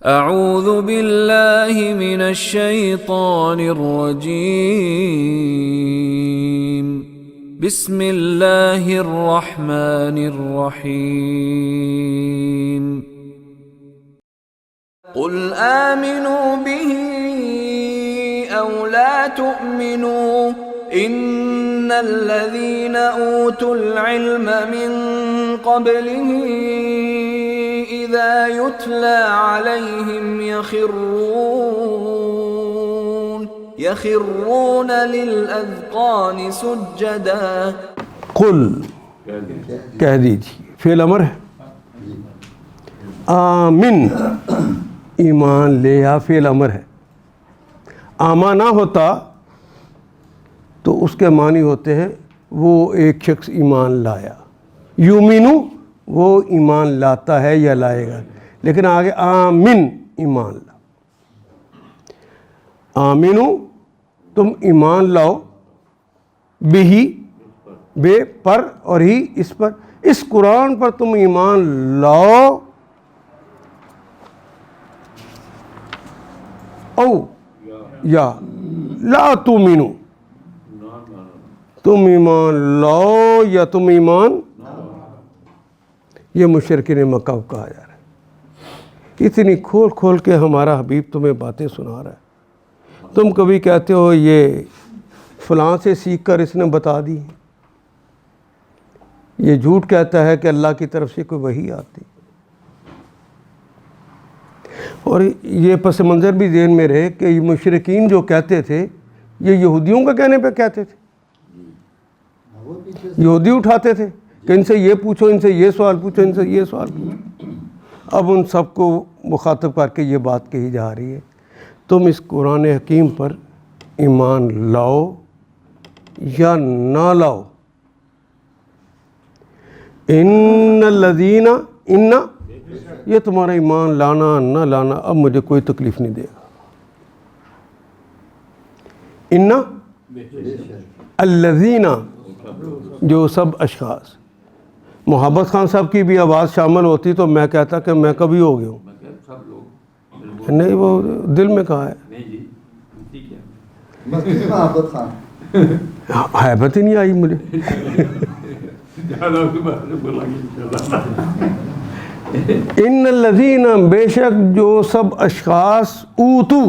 اعوذ باللہ من الشیطان الرجیم بسم اللہ الرحمن الرحیم قل آمنوا به او لا تؤمنوا ان الذين اوتوا العلم من قبله اذا يتلى عليهم يخرون للاذقان سجدا قل کہہ دیجیے فعل امر ہے. آمن ایمان لے یا فعل امر ہے. آما نہ ہوتا تو اس کے معنی ہوتے ہیں وہ ایک شخص ایمان لایا. یومینو وہ ایمان لاتا ہے یا لائے گا, لیکن آگے آمن ایمان لا. آمینو تم ایمان لاؤ, بھی بے پر اور ہی اس پر, اس قرآن پر تم ایمان لاؤ. او یا لا تؤمنو تم ایمان لاؤ یا تم ایمان, یہ مشرکین مکہ کو کہا جا رہا ہے. اتنی کھول کھول کے ہمارا حبیب تمہیں باتیں سنا رہا ہے. تم کبھی کہتے ہو یہ فلاں سے سیکھ کر اس نے بتا دی, یہ جھوٹ کہتا ہے کہ اللہ کی طرف سے کوئی وحی آتی. اور یہ پس منظر بھی ذہن میں رہے کہ یہ مشرکین جو کہتے تھے یہ یہودیوں کا کہنے پہ کہتے تھے. یہودی اٹھاتے تھے کہ ان سے یہ پوچھو, ان سے یہ سوال پوچھو, ان سے یہ سوال پوچھو. اب ان سب کو مخاطب کر کے یہ بات کہی جا رہی ہے تم اس قرآن حکیم پر ایمان لاؤ یا نہ لاؤ. ان الذین ان یہ تمہارا ایمان لانا نہ لانا اب مجھے کوئی تکلیف نہیں دے گا. ان الذین جو سب اشخاص, محبت خان صاحب کی بھی آواز شامل ہوتی تو میں کہتا کہ میں کبھی ہو گیا ہوں. نہیں وہ دل میں کہا ہے, حیبت ہی نہیں آئی مجھے. ان الذین بے شک جو سب اشخاص اوتو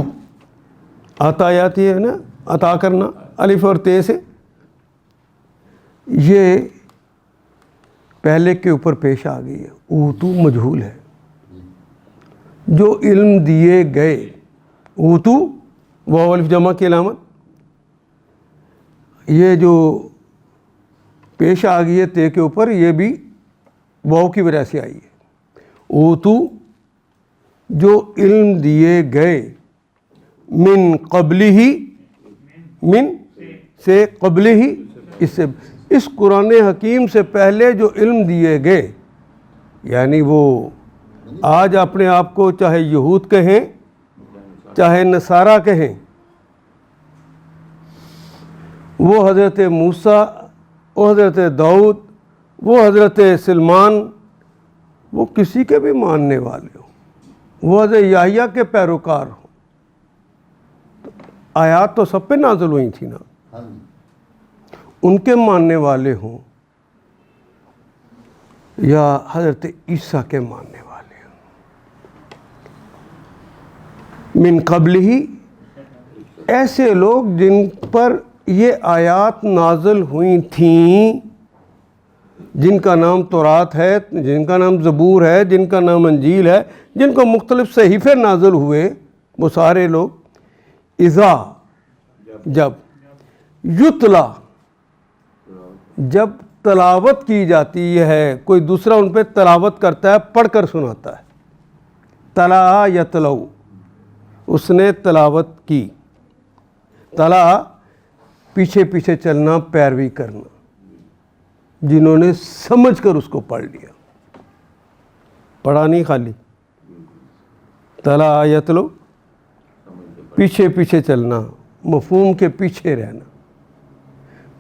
عطا آتی ہے نا, عطا کرنا الف اور تے سے, یہ پہلے کے اوپر پیش آ گئی ہے. اوتو مجہول ہے. جو علم دیے گئے, اوتو واو الف جمع کی علامت, یہ جو پیش آ گئی ہے تے کے اوپر یہ بھی واو کی وجہ سے آئی ہے. اوتو جو علم دیے گئے, من قبل ہی, من سے قبل ہی, اس قرآن حکیم سے پہلے جو علم دیے گئے, یعنی وہ آج اپنے آپ کو چاہے یہود کہیں چاہے نصارہ کہیں, وہ حضرت موسیٰ, وہ حضرت داؤد, وہ حضرت سلمان, وہ کسی کے بھی ماننے والے ہوں, وہ حضرت یحییٰ کے پیروکار ہوں. آیات تو سب پہ نازل ہوئی تھی نا, ان کے ماننے والے ہوں یا حضرت عیسیٰ کے ماننے والے ہوں. من قبل ہی ایسے لوگ جن پر یہ آیات نازل ہوئی تھیں, جن کا نام تورات ہے, جن کا نام زبور ہے, جن کا نام انجیل ہے, جن کو مختلف صحیفے نازل ہوئے, وہ سارے لوگ اذا جب, یتلا جب تلاوت کی جاتی ہے, کوئی دوسرا ان پہ تلاوت کرتا ہے, پڑھ کر سناتا ہے. تلا یتلو, اس نے تلاوت کی. تلا پیچھے پیچھے چلنا, پیروی کرنا, جنہوں نے سمجھ کر اس کو پڑھ لیا, پڑھا نہیں خالی. تلا یتلو پیچھے پیچھے چلنا, مفہوم کے پیچھے رہنا.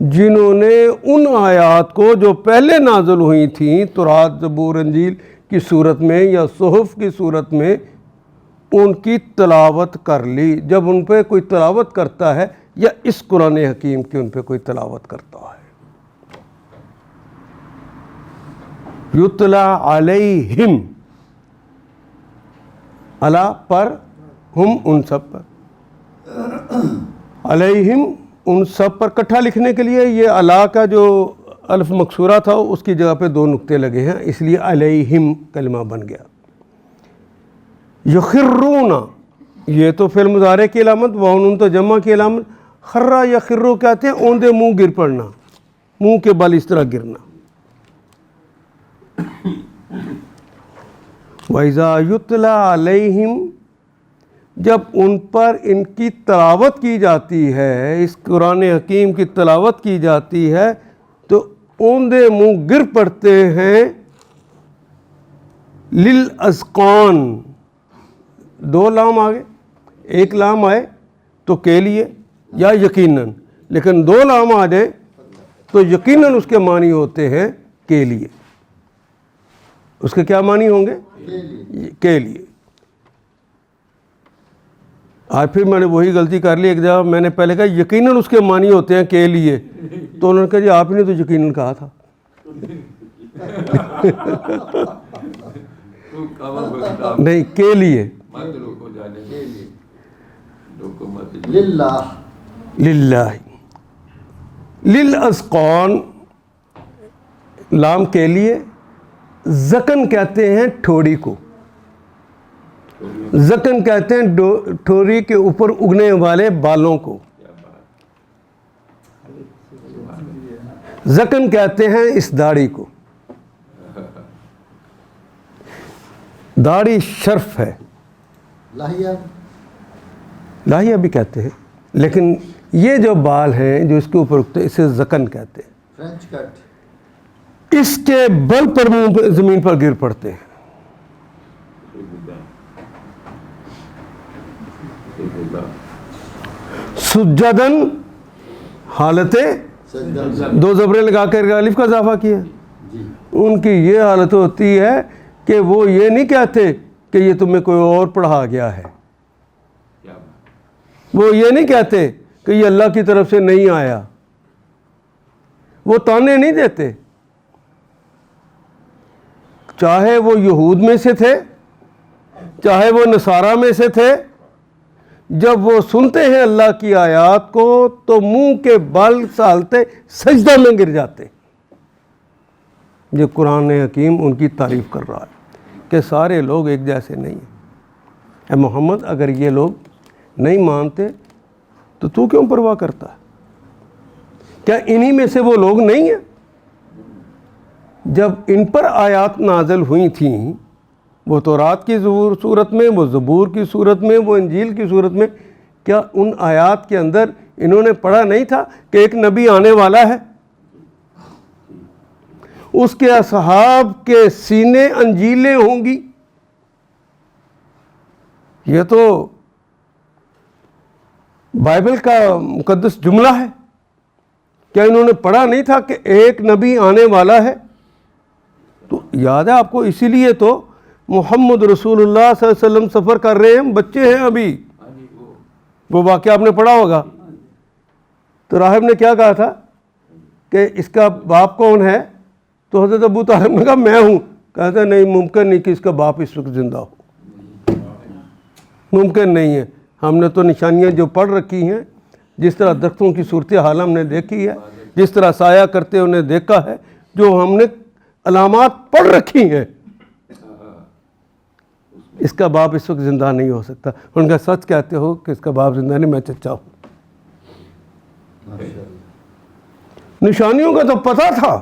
جنہوں نے ان آیات کو جو پہلے نازل ہوئی تھیں تورات زبور انجیل کی صورت میں یا صحف کی صورت میں, ان کی تلاوت کر لی. جب ان پہ کوئی تلاوت کرتا ہے یا اس قرآن حکیم کی ان پہ کوئی تلاوت کرتا ہے. یتلا علیہم، علی پر، ہم ان سب پر، علیہم ان سب پر کٹھا لکھنے کے لیے یہ علی کا جو الف مکسورہ تھا اس کی جگہ پہ 2 نقطے لگے ہیں، اس لیے علیہم کلمہ بن گیا. یخرون، یہ تو فعل مضارع کی علامت، واؤن تو جمع کی علامت. خرہ یا خرو کہتے ہیں اوندے منہ گر پڑنا، منہ کے بل اس طرح گرنا. وَإِذَا يُتْلَى عَلَيْهِمْ، جب ان پر ان کی تلاوت کی جاتی ہے، اس قرآن حکیم کی تلاوت کی جاتی ہے تو اوندے منہ گر پڑتے ہیں. لِلْأَذْقَانِ، 2 لام آگے، 1 لام آئے تو کے لیے یا یقیناً، لیکن 2 لام آ جائیں تو یقیناً اس کے معنی ہوتے ہیں کے لیے. اس کے کیا معنی ہوں گے؟ کے لیے. آج پھر میں نے وہی غلطی کر لی. ایک جگہ میں نے پہلے کہا یقیناً اس کے معنی ہوتے ہیں کے لیے، تو انہوں نے کہا جی آپ نے تو یقیناً کہا تھا. نہیں، کے لیے. للہ، للاذقان، لام کے لیے. زکن کہتے ہیں ٹھوڑی کو، زکن کہتے ہیں ٹھوڑی کے اوپر اگنے والے بالوں کو. زکن کہتے ہیں اس داڑھی کو. داڑھی شرف ہے، لاہیہ بھی کہتے ہیں، لیکن یہ جو بال ہیں جو اس کے اوپر اگتے ہیں اسے زکن کہتے ہیں. فرینچ کٹ، اس کے بل پر منہ زمین پر گر پڑتے ہیں. سجدن، حالت 2 زبریں لگا کر الف کا اضافہ کیا. ان کی یہ حالت ہوتی ہے کہ وہ یہ نہیں کہتے کہ یہ تمہیں کوئی اور پڑھا گیا ہے، وہ یہ نہیں کہتے کہ یہ اللہ کی طرف سے نہیں آیا، وہ تانے نہیں دیتے. چاہے وہ یہود میں سے تھے، چاہے وہ نصارہ میں سے تھے، جب وہ سنتے ہیں اللہ کی آیات کو تو منہ کے بال سالتے سجدہ میں گر جاتے. یہ قرآن حکیم ان کی تعریف کر رہا ہے کہ سارے لوگ ایک جیسے نہیں ہیں. اے محمد، اگر یہ لوگ نہیں مانتے تو تو کیوں پرواہ کرتا ہے؟ کیا انہی میں سے وہ لوگ نہیں ہیں؟ جب ان پر آیات نازل ہوئی تھیں، وہ تورات کی صورت میں، وہ زبور کی صورت میں، وہ انجیل کی صورت میں، کیا ان آیات کے اندر انہوں نے پڑھا نہیں تھا کہ ایک نبی آنے والا ہے، اس کے اصحاب کے سینے انجیلیں ہوں گی؟ یہ تو بائبل کا مقدس جملہ ہے. کیا انہوں نے پڑھا نہیں تھا کہ ایک نبی آنے والا ہے؟ تو یاد ہے آپ کو، اسی لیے تو محمد رسول اللہ صلی اللہ علیہ وسلم سفر کر رہے ہیں، بچے ہیں ابھی. وہ واقعہ آپ نے پڑھا ہوگا. تو راہب نے کیا کہا تھا کہ اس کا باپ کون ہے؟ تو حضرت ابو طالب نے کہا میں ہوں. کہتا نہیں، ممکن نہیں کہ اس کا باپ اس وقت زندہ ہو، ممکن نہیں ہے. ہم نے تو نشانیاں جو پڑھ رکھی ہیں، جس طرح درختوں کی صورتحال ہم نے دیکھی ہے، جس طرح سایہ کرتے انہیں دیکھا ہے، جو ہم نے علامات پڑھ رکھی ہیں، اس کا باپ اس وقت زندہ نہیں ہو سکتا. ان کا سچ کہتے ہو کہ اس کا باپ زندہ نہیں، میں چچا ہوں. نشانیوں کا تو پتہ تھا،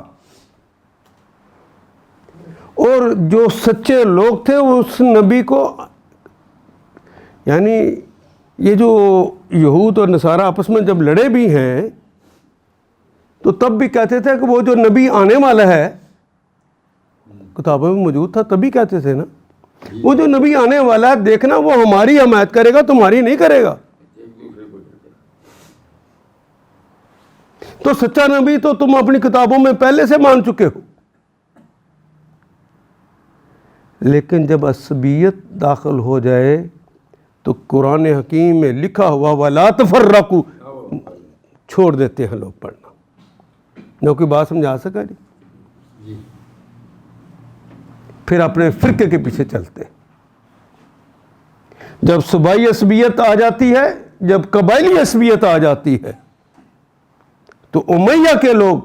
اور جو سچے لوگ تھے اس نبی کو، یعنی یہ جو یہود اور نصارہ آپس میں جب لڑے بھی ہیں تو تب بھی کہتے تھے کہ وہ جو نبی آنے والا ہے، کتابوں میں موجود تھا تبھی کہتے تھے نا، وہ جو نبی آنے والا ہے دیکھنا وہ ہماری حمایت کرے گا، تمہاری نہیں کرے گا. تو سچا نبی تو تم اپنی کتابوں میں پہلے سے مان چکے ہو. لیکن جب عصبیت داخل ہو جائے تو قرآن حکیم میں لکھا ہوا وَلَا تَفَرَّقُوا چھوڑ دیتے ہیں لوگ پڑھنا. نہ کوئی بات سمجھا سکا جی. پھر اپنے فرقے کے پیچھے چلتے. جب صوبائی عصبیت آ جاتی ہے، جب قبائلی عصبیت آ جاتی ہے، تو امیہ کے لوگ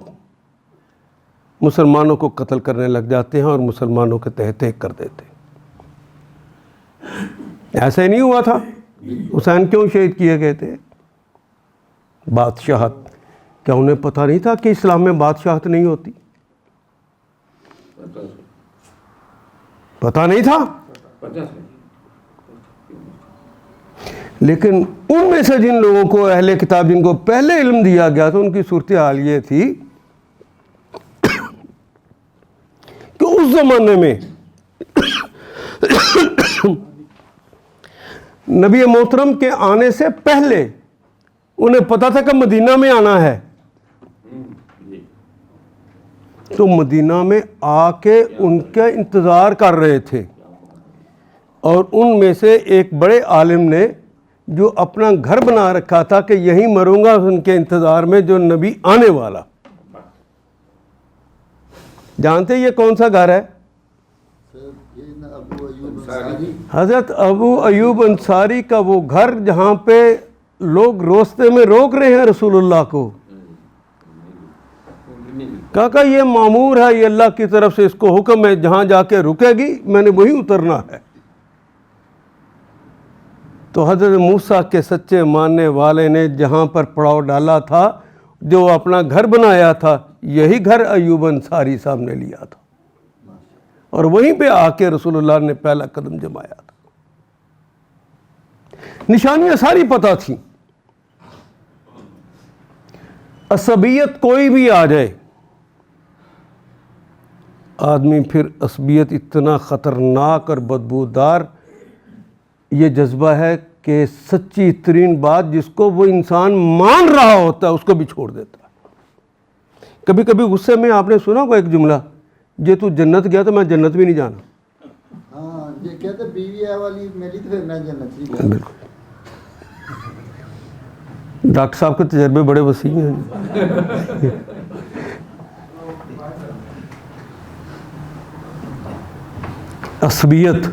مسلمانوں کو قتل کرنے لگ جاتے ہیں اور مسلمانوں کے تحت ایک کر دیتے. ایسا ہی نہیں ہوا تھا. حسین کیوں شہید کیے گئے تھے؟ بادشاہت. کیا انہیں پتہ نہیں تھا کہ اسلام میں بادشاہت نہیں ہوتی؟ پتہ نہیں تھا. لیکن ان میں سے جن لوگوں کو اہل کتاب جن کو پہلے علم دیا گیا تھا، ان کی صورتحال یہ تھی کہ اس زمانے میں نبی محترم کے آنے سے پہلے انہیں پتا تھا کہ مدینہ میں آنا ہے. تو مدینہ میں آ کے ان کا انتظار کر رہے تھے. اور ان میں سے ایک بڑے عالم نے جو اپنا گھر بنا رکھا تھا کہ یہیں مروں گا ان کے انتظار میں جو نبی آنے والا. جانتے یہ کون سا گھر ہے؟ حضرت ابو ایوب انصاری کا وہ گھر جہاں پہ لوگ راستے میں روک رہے ہیں رسول اللہ کو. کہا یہ مامور ہے، یہ اللہ کی طرف سے اس کو حکم ہے، جہاں جا کے رکے گی میں نے وہیں اترنا ہے. تو حضرت موسیٰ کے سچے ماننے والے نے جہاں پر پڑاؤ ڈالا تھا، جو اپنا گھر بنایا تھا، یہی گھر ایوب انصاری صاحب نے لیا تھا اور وہیں پہ آ کے رسول اللہ نے پہلا قدم جمایا تھا. نشانیاں ساری پتہ تھیں. عصبیت کوئی بھی آ جائے، آدمی پھر عصبیت اتنا خطرناک اور بدبودار یہ جذبہ ہے کہ سچی ترین بات جس کو وہ انسان مان رہا ہوتا ہے اس کو بھی چھوڑ دیتا ہے. کبھی کبھی غصے میں آپ نے سنا ہوگا ایک جملہ، جے تو جنت گیا تو میں جنت بھی نہیں جانا. ہاں یہ کہتے بیوی ہے والی میری تو پھر میں جنت نہیں جانا. بالکل. ڈاکٹر صاحب کے تجربے بڑے وسیع ہیں. عصبیت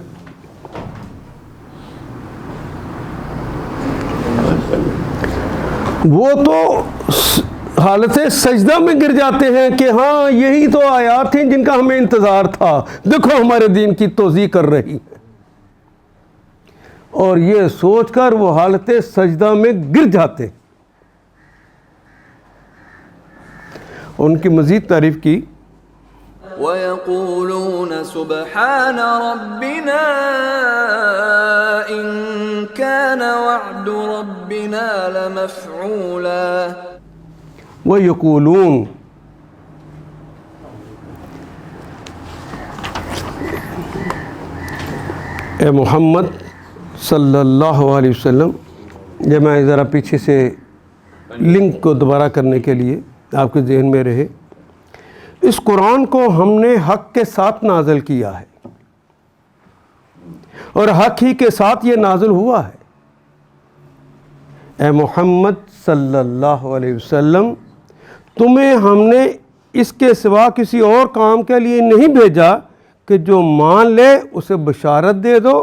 وہ تو حالت سجدہ میں گر جاتے ہیں کہ ہاں یہی تو آیات تھیں جن کا ہمیں انتظار تھا، دیکھو ہمارے دین کی توضیح کر رہی ہے. اور یہ سوچ کر وہ حالت سجدہ میں گر جاتے. ان کی مزید تعریف کی وَيَقُولُونَ سُبْحَانَ رَبِّنَا إِن كَانَ وَعْدُ رَبِّنَا لَمَفْعُولًا. وَيَقُولُونَ اے محمد صلی اللہ علیہ وسلم، یہ میں ذرا پیچھے سے لنک کو دوبارہ کرنے کے لیے آپ کے ذہن میں رہے. اس قرآن کو ہم نے حق کے ساتھ نازل کیا ہے اور حق ہی کے ساتھ یہ نازل ہوا ہے. اے محمد صلی اللہ علیہ وسلم، تمہیں ہم نے اس کے سوا کسی اور کام کے لیے نہیں بھیجا کہ جو مان لے اسے بشارت دے دو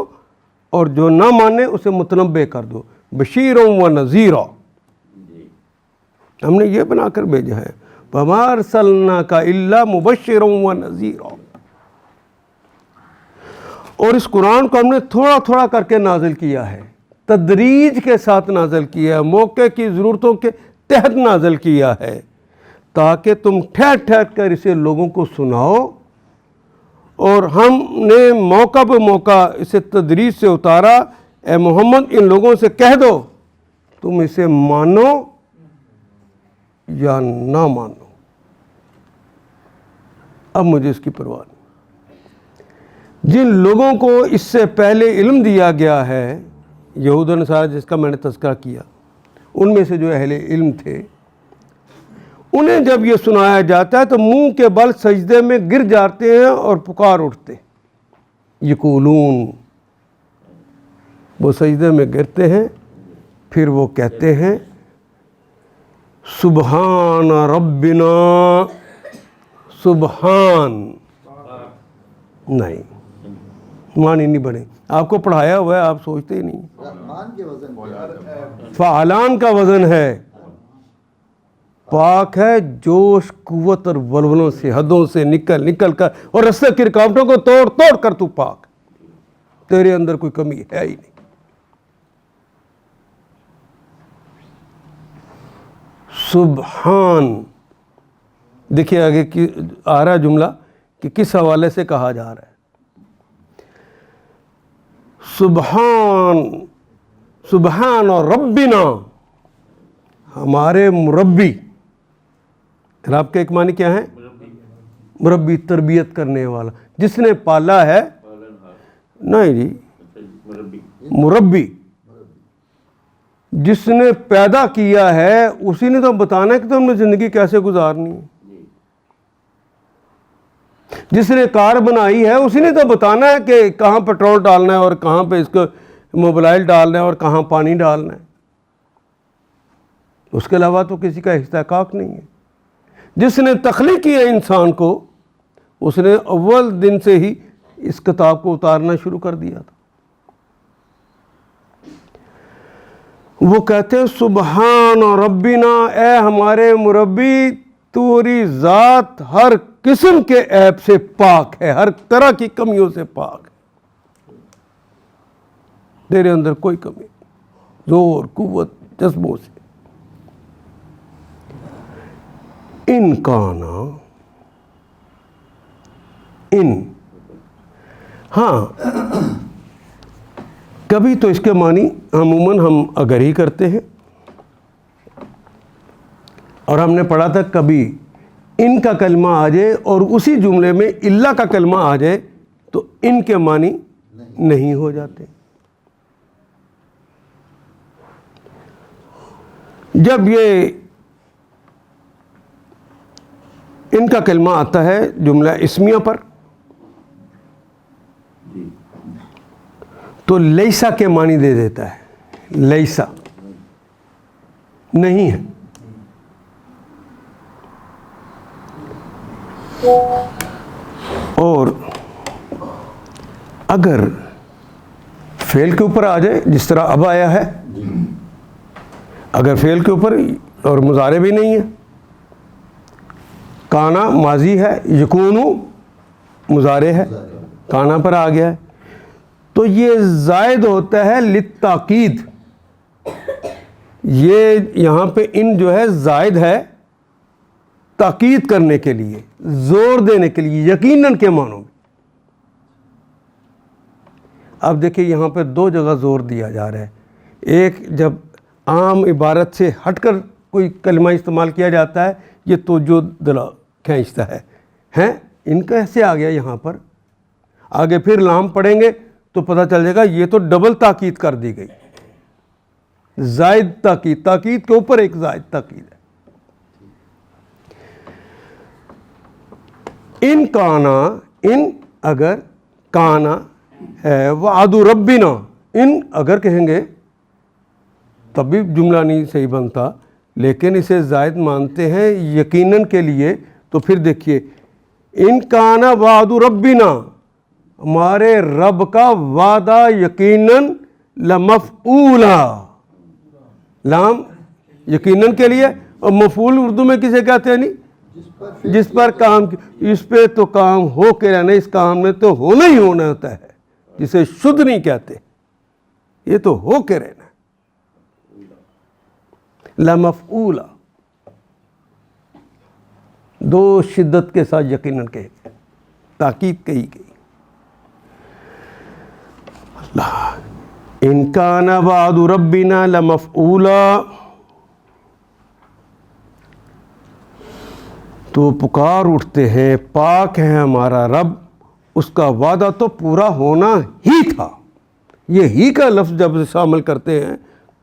اور جو نہ مانے اسے متنبع کر دو. بشیروں و نذیرا، ہم نے یہ بنا کر بھیجا ہے. وَمَا أَرْسَلْنَاكَ إِلَّا مُبَشِّرًا وَنَذِيرًا. اور اس قرآن کو ہم نے تھوڑا تھوڑا کر کے نازل کیا ہے، تدریج کے ساتھ نازل کیا ہے، موقع کی ضرورتوں کے تحت نازل کیا ہے، تاکہ تم ٹھہر ٹھہر کر اسے لوگوں کو سناؤ. اور ہم نے موقع پہ موقع اسے تدریج سے اتارا. اے محمد ان لوگوں سے کہہ دو تم اسے مانو یا نہ مانو، اب مجھے اس کی پرواہ نہیں. جن لوگوں کو اس سے پہلے علم دیا گیا ہے، یہود و نصارہ جس کا میں نے تذکرہ کیا، ان میں سے جو اہل علم تھے، انہیں جب یہ سنایا جاتا ہے تو منہ کے بل سجدے میں گر جاتے ہیں اور پکار اٹھتے. یقولون، وہ سجدے میں گرتے ہیں، پھر وہ کہتے ہیں سبحان ربنا، سبحان نہیں، معنی نہیں بنے. آپ کو پڑھایا ہوا ہے، آپ سوچتے ہی نہیں. رحمان کے وزن پہ فعلان کا وزن ہے، پاک ہے جوش قوت اور ولولوں سے، حدوں سے نکل کر اور رستے کی رکاوٹوں کو توڑ کر تو پاک، تیرے اندر کوئی کمی ہے ہی نہیں. سبحان. دیکھیے آگے آ رہا جملہ کہ کس حوالے سے کہا جا رہا ہے. سبحان اور ربنا، ہمارے مربی. رب کے ایک معنی کیا ہے؟ مربی، تربیت کرنے والا، جس نے پالا ہے. نہیں جی، مربی جس نے پیدا کیا ہے اسی نے تو بتانا ہے کہ تم نے زندگی کیسے گزارنی ہے. جس نے کار بنائی ہے اسی نے تو بتانا ہے کہ کہاں پیٹرول ڈالنا ہے اور کہاں پہ اس کو موبائل ڈالنا ہے اور کہاں پانی ڈالنا ہے. اس کے علاوہ تو کسی کا استحقاق نہیں ہے. جس نے تخلیق کیا انسان کو اس نے اول دن سے ہی اس کتاب کو اتارنا شروع کر دیا تھا. وہ کہتے ہیں سبحان ربنا، اے ہمارے مربی، تیری ذات ہر قسم کے عیب سے پاک ہے، ہر طرح کی کمیوں سے پاک ہے. تیرے اندر کوئی کمی، زور قوت جذبوں سے. ان کانا، ان، ہاں کبھی تو اس کے معنی عموماً ہم اگر ہی کرتے ہیں، اور ہم نے پڑھا تھا کبھی ان کا کلمہ آ جائے اور اسی جملے میں اللہ کا کلمہ آ جائے تو ان کے معنی نہیں ہو جاتے. جب یہ ان کا کلمہ آتا ہے جملہ اسمیہ پر تو لیسا کے معنی دے دیتا ہے. لیسا نہیں ہے. اور اگر فعل کے اوپر آ جائے جس طرح اب آیا ہے، اگر فعل کے اوپر اور مضارع بھی نہیں ہے، کانا ماضی ہے، یکونو مضارع ہے، کانا پر آ گیا ہے، تو یہ زائد ہوتا ہے للتاکید. یہ یہاں پہ ان جو ہے زائد ہے تاکید کرنے کے لیے، زور دینے کے لیے، یقیناً کے معنوں میں. اب دیکھیں یہاں پہ دو جگہ زور دیا جا رہا ہے. ایک جب عام عبارت سے ہٹ کر کوئی کلمہ استعمال کیا جاتا ہے یہ توجہ دلا کھینچتا ہے. ہیں ان کا ایسے آ گیا یہاں پر، آگے پھر لام پڑھیں گے تو پتہ چل جائے گا یہ تو ڈبل تاکید کر دی گئی، زائد تاکید، تاکید کے اوپر ایک زائد تاکید ہے. ان کانا، ان اگر، کانا ہے وعد ربنا، ان اگر کہیں گے تب بھی جملہ نہیں صحیح بنتا، لیکن اسے زائد مانتے ہیں یقیناً کے لیے. تو پھر دیکھیے ان کانا وعد ربنا، ہمارے رب کا وعدہ یقیناً لمفعولا، لام یقیناً کے لیے، اور مفعول اردو میں کسے کہتے ہیں؟ نہیں جس پر کام، اس پہ تو کام ہو کے رہنا، اس کام میں تو ہونا ہی ہونا ہوتا ہے، جسے شدھ نہیں کہتے، یہ تو ہو کے رہنا ہے. لمفعولا، دو شدت کے ساتھ یقیناً کہے گئے، تاکید کہی گئی. اللہ، ان کان وعد ربنا لمفعولا، تو پکار اٹھتے ہیں پاک ہے ہمارا رب، اس کا وعدہ تو پورا ہونا ہی تھا. یہ ہی کا لفظ جب شامل کرتے ہیں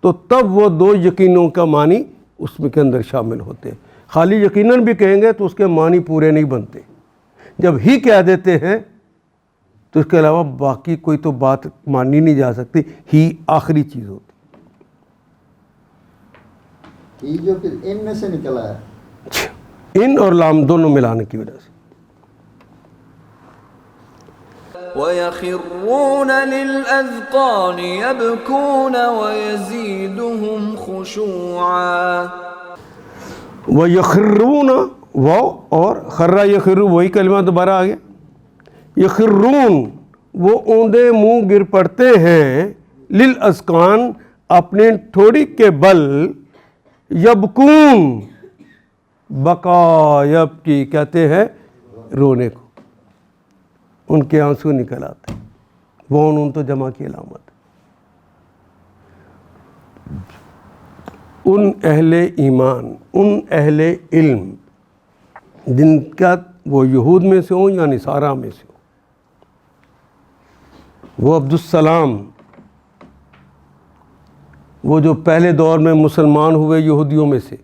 تو تب وہ دو یقینوں کا معنی اس میں کے اندر شامل ہوتے ہیں. خالی یقیناً بھی کہیں گے تو اس کے معنی پورے نہیں بنتے. جب ہی کہہ دیتے ہیں تو اس کے علاوہ باقی کوئی تو بات مانی نہیں جا سکتی، ہی آخری چیز ہوتی. یہ جو پھر ان میں سے نکلا ہے، ان اور لام دونوں ملانے کی وجہ سے. وَيَخِرُّونَ لِلْأَذْقَانِ يَبْكُونَ وَيَزِيدُهُمْ خُشُوعًا. وَيَخِرُّونَ واو اور خرّا یخر وہی کلمہ دوبارہ آ گیا. یخرون وہ اوندے منہ گر پڑتے ہیں، للاذقان اپنے ٹھوڑی کے بل، یبکون بقا یبکی کہتے ہیں رونے کو، ان کے آنسو نکل آتے. وہ ان تو جمع کی علامت. ان اہل ایمان، ان اہل علم جن کا وہ یہود میں سے ہوں یا نصارہ میں سے ہوں، وہ عبدالسلام، وہ جو پہلے دور میں مسلمان ہوئے یہودیوں میں سے،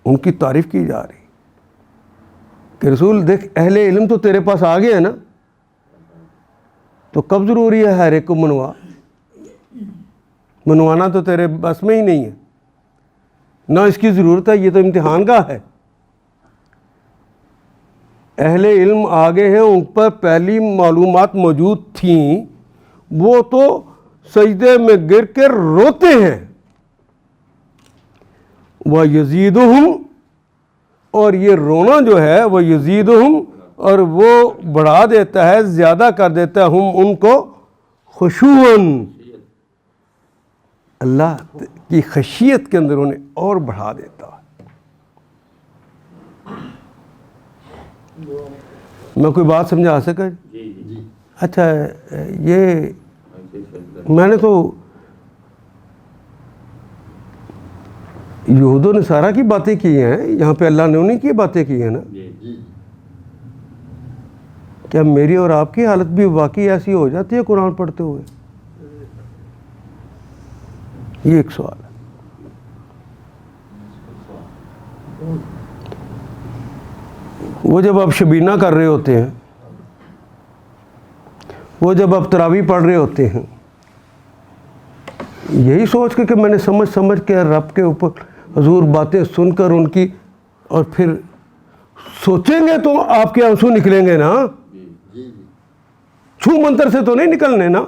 ان کی تعریف کی جا رہی کہ رسول دیکھ اہل علم تو تیرے پاس آ گئے ہیں نا، تو کب ضروری ہے ہر ایک کو منوانا تو تیرے بس میں ہی نہیں ہے، نہ اس کی ضرورت ہے، یہ تو امتحان کا ہے. اہل علم آگے ہیں، ان پر پہلی معلومات موجود تھیں، وہ تو سجدے میں گر کے روتے ہیں. وَيَزِيدُهُمْ اور یہ رونا جو ہے وہ یزیدہم اور وہ بڑھا دیتا ہے، زیادہ کر دیتا ہے ہم ان کو خشوعاً، اللہ کی خشیت کے اندر انہیں اور بڑھا دیتا ہے. میں کوئی بات سمجھا سکا؟ اچھا یہ میں نے تو یہود و نصارہ کی باتیں کی ہیں، یہاں پہ اللہ نے انہیں کی باتیں کی ہیں نا. کیا میری اور آپ کی حالت بھی واقعی ایسی ہو جاتی ہے قرآن پڑھتے ہوئے؟ یہ ایک سوال ہے. وہ جب آپ شبینہ کر رہے ہوتے ہیں، وہ جب آپ تراویح پڑھ رہے ہوتے ہیں، یہی سوچ کے کہ میں نے سمجھ کے رب کے اوپر حضور باتیں سن کر ان کی، اور پھر سوچیں گے تو آپ کے آنسو نکلیں گے نا، چھو منتر سے تو نہیں نکلنے نا،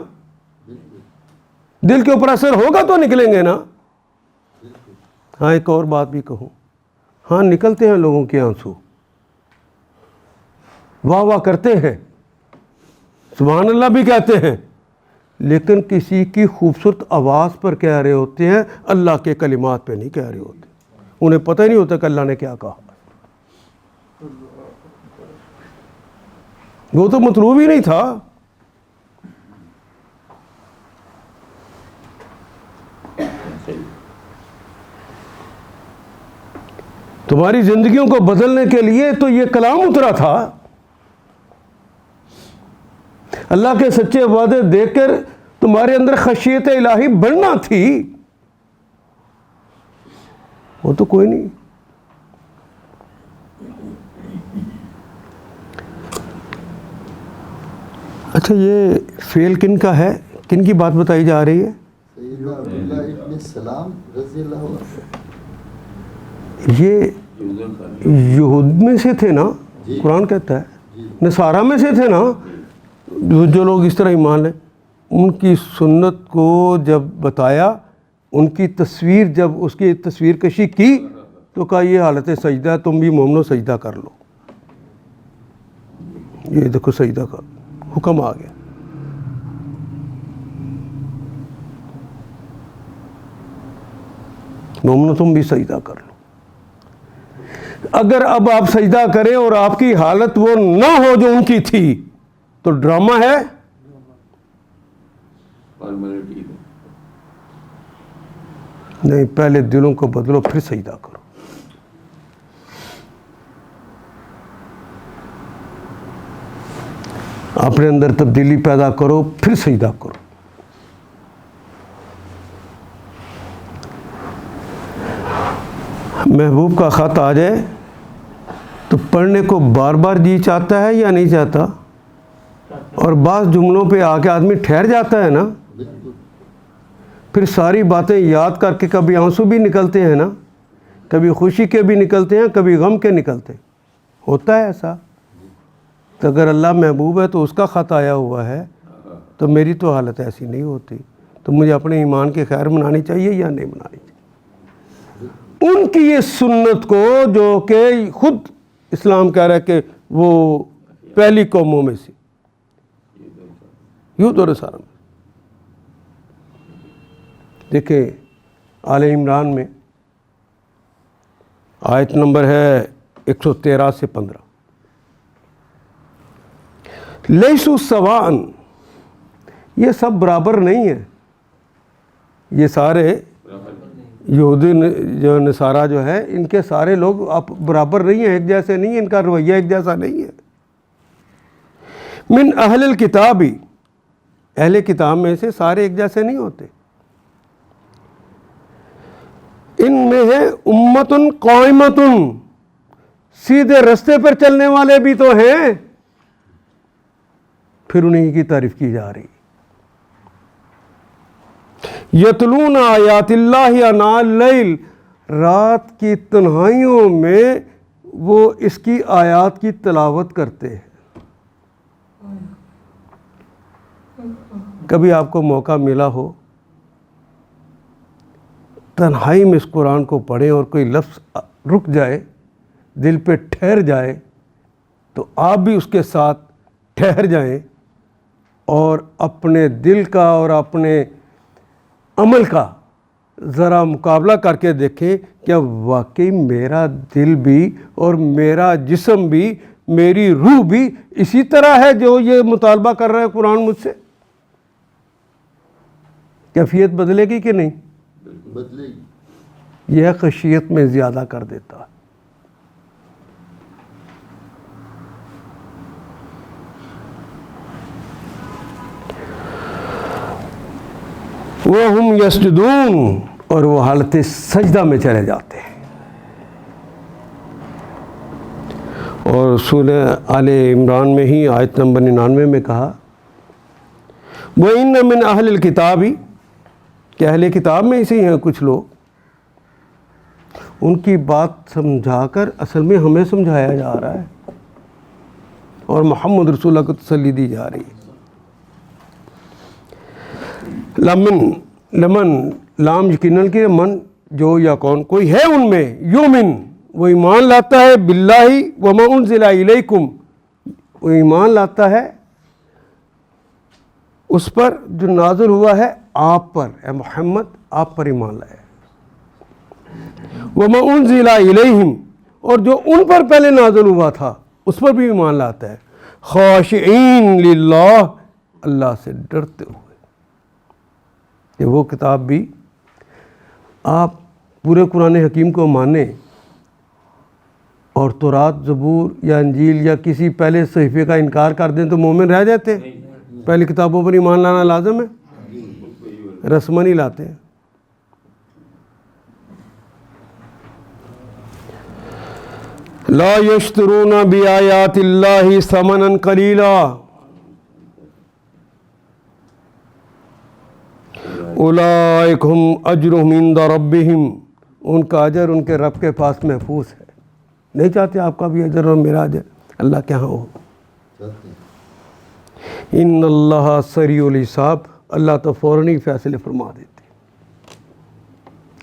دل کے اوپر اثر ہوگا تو نکلیں گے نا. ہاں ایک اور بات بھی کہوں، ہاں نکلتے ہیں لوگوں کے آنسو، واہ واہ کرتے ہیں، سبحان اللہ بھی کہتے ہیں، لیکن کسی کی خوبصورت آواز پر کہہ رہے ہوتے ہیں، اللہ کے کلمات پہ نہیں کہہ رہے ہوتے. انہیں پتہ ہی نہیں ہوتا کہ اللہ نے کیا کہا. وہ تو مطلوب ہی نہیں تھا. تمہاری زندگیوں کو بدلنے کے لیے تو یہ کلام اترا تھا. اللہ کے سچے وعدے دیکھ کر تمہارے اندر خشیت الہی بڑھنا تھی، وہ تو کوئی نہیں. اچھا یہ فعل کن کا ہے، کن کی بات بتائی جا رہی ہے؟ سیدنا عبداللہ ابن السلام رضی اللہ عنہ. یہ یہود میں سے تھے نا، قرآن کہتا ہے نصارہ میں سے تھے نا، جو لوگ اس طرح ایمان لیں. ان کی سنت کو جب بتایا، ان کی تصویر جب اس کی تصویر کشی کی تو کہا یہ حالت سجدہ ہے، تم بھی مومنو سجدہ کر لو. یہ دیکھو سجدہ کا حکم آ گیا. مومنو تم بھی سجدہ کر لو. اگر اب آپ سجدہ کریں اور آپ کی حالت وہ نہ ہو جو ان کی تھی تو ڈرامہ ہے. نہیں، پہلے دلوں کو بدلو پھر سجدہ کرو. اپنے اندر تبدیلی پیدا کرو پھر سجدہ کرو. محبوب کا خط آ جائے تو پڑھنے کو بار بار جی چاہتا ہے یا نہیں چاہتا؟ اور بعض جملوں پہ آ کے آدمی ٹھہر جاتا ہے نا، بالکل پھر ساری باتیں یاد کر کے کبھی آنسو بھی نکلتے ہیں نا، کبھی خوشی کے بھی نکلتے ہیں، کبھی غم کے نکلتے ہیں، ہوتا ہے ایسا۔ تو اگر اللہ محبوب ہے تو اس کا خط آیا ہوا ہے، تو میری تو حالت ایسی نہیں ہوتی، تو مجھے اپنے ایمان کی خیر منانی چاہیے یا نہیں منانی چاہیے؟ ان کی یہ سنت کو جو کہ خود اسلام کہہ رہا ہے کہ وہ پہلی قوموں میں سے یہود اور نصارہ میں۔ دیکھیں آل عمران میں آیت نمبر ہے 113 سے 15، لیسوا سواء، یہ سب برابر نہیں ہیں، یہ سارے یہودی جو نصارہ جو ہے ان کے سارے لوگ آپ برابر نہیں ہیں، ایک جیسے نہیں ہیں، ان کا رویہ ایک جیسا نہیں ہے۔ من اہل الکتاب، اہل کتاب میں سے سارے ایک جیسے نہیں ہوتے، ان میں ہے امت قائمت، سیدھے رستے پر چلنے والے بھی تو ہیں، پھر انہیں کی تعریف کی جا رہی۔ یتلون آیات اللہ آناء اللیل، رات کی تنہائیوں میں وہ اس کی آیات کی تلاوت کرتے ہیں۔ کبھی آپ کو موقع ملا ہو تنہائی میں اس قرآن کو پڑھیں اور کوئی لفظ رک جائے، دل پہ ٹھہر جائے، تو آپ بھی اس کے ساتھ ٹھہر جائیں اور اپنے دل کا اور اپنے عمل کا ذرا مقابلہ کر کے دیکھیں، کیا واقعی میرا دل بھی اور میرا جسم بھی، میری روح بھی اسی طرح ہے جو یہ مطالبہ کر رہا ہے قرآن مجھ سے؟ کیفیت بدلے گی کہ نہیں؟ بدلے گی۔ یہ خشیت میں زیادہ کر دیتا ہے۔ وَهُمْ يَسْجُدُونَ، اور وہ حالت سجدہ میں چلے جاتے ہیں۔ اور سورہ آل عمران میں ہی آیت نمبر 99 میں کہا وَإِنَّ مِنْ أَهْلِ الْكِتَابِ، کہ اہل کتاب میں سے ہیں کچھ لوگ، ان کی بات سمجھا کر اصل میں ہمیں سمجھایا جا رہا ہے اور محمد رسول اللہ کو تسلی دی جا رہی ہے۔ لمن لام یقیناً کہ من جو یا کون کوئی ہے ان میں، یومن وہ ایمان لاتا ہے، باللہ وما انزل الیکم وہ ایمان لاتا ہے اس پر جو نازل ہوا ہے آپ پر، اے محمد آپ پر ایمان لائے، وما انزل الیہم اور جو ان پر پہلے نازل ہوا تھا اس پر بھی ایمان لاتا ہے، خاشعین للہ اللہ سے ڈرتے ہوئے۔ کہ وہ کتاب بھی آپ پورے قرآن حکیم کو مانیں اور تورات، زبور یا انجیل یا کسی پہلے صحیفے کا انکار کر دیں تو مومن رہ جاتے ہیں؟ پہلی کتابوں پر ایمان لانا لازم ہے، رسماً ہی لاتے ہیں۔ لا یشترون بآیات اللہ ثمنا قلیلا اولئک ہم اجرہم عند ربہم، ان کا اجر ان کے رب کے پاس محفوظ ہے۔ نہیں چاہتے آپ کا بھی اجر اور میرا اجر اللہ کے ہاں ہو؟ ان اللہ سریع الحساب، اللہ تو فوراً ہی فیصلے فرما دیتے،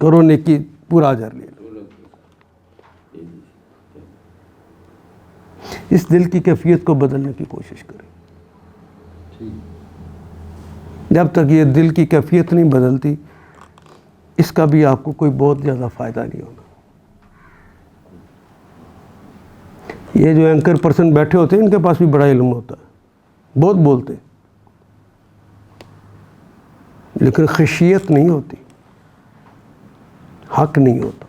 کرو نیکی پورا اجر لے لو۔ اس دل کی کیفیت کو بدلنے کی کوشش کریں۔ جب تک یہ دل کی کیفیت نہیں بدلتی اس کا بھی آپ کو کوئی بہت زیادہ فائدہ نہیں ہونا۔ یہ جو اینکر پرسن بیٹھے ہوتے ہیں ان کے پاس بھی بڑا علم ہوتا ہے، بہت بولتے ہیں، لیکن خشیت نہیں ہوتی، حق نہیں ہوتا۔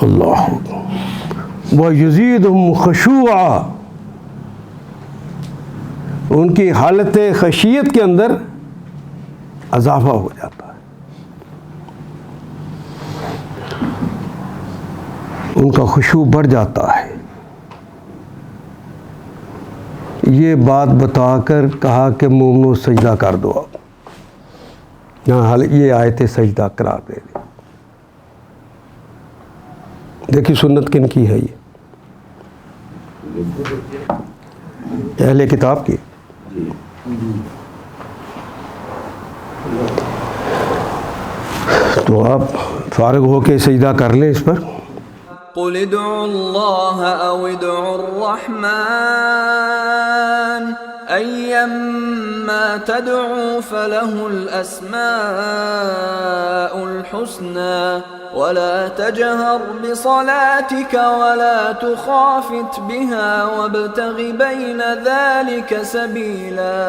اللہ وَيَزِيدُهُمْ خُشُوعًا، ان کی حالت خشیت کے اندر اضافہ ہو جاتا ہے۔ ان کا خشوع بڑھ جاتا ہے. یہ بات بتا کر کہا کہ مومنو سجدہ کر دو. اب یہاں یہ آیت سجدہ قرار دے دی. دیکھیے سنت کن کی ہے؟ یہ اہل کتاب کی. تو آپ فارغ ہو کے سجدہ کر لیں اس پر. قل ادعوا الله أو ادعوا الرحمن أيما تدعوا فله الأسماء الحسنى ولا تجهر بصلاتك ولا تخافت بها وابتغ بين ذلك سبيلا.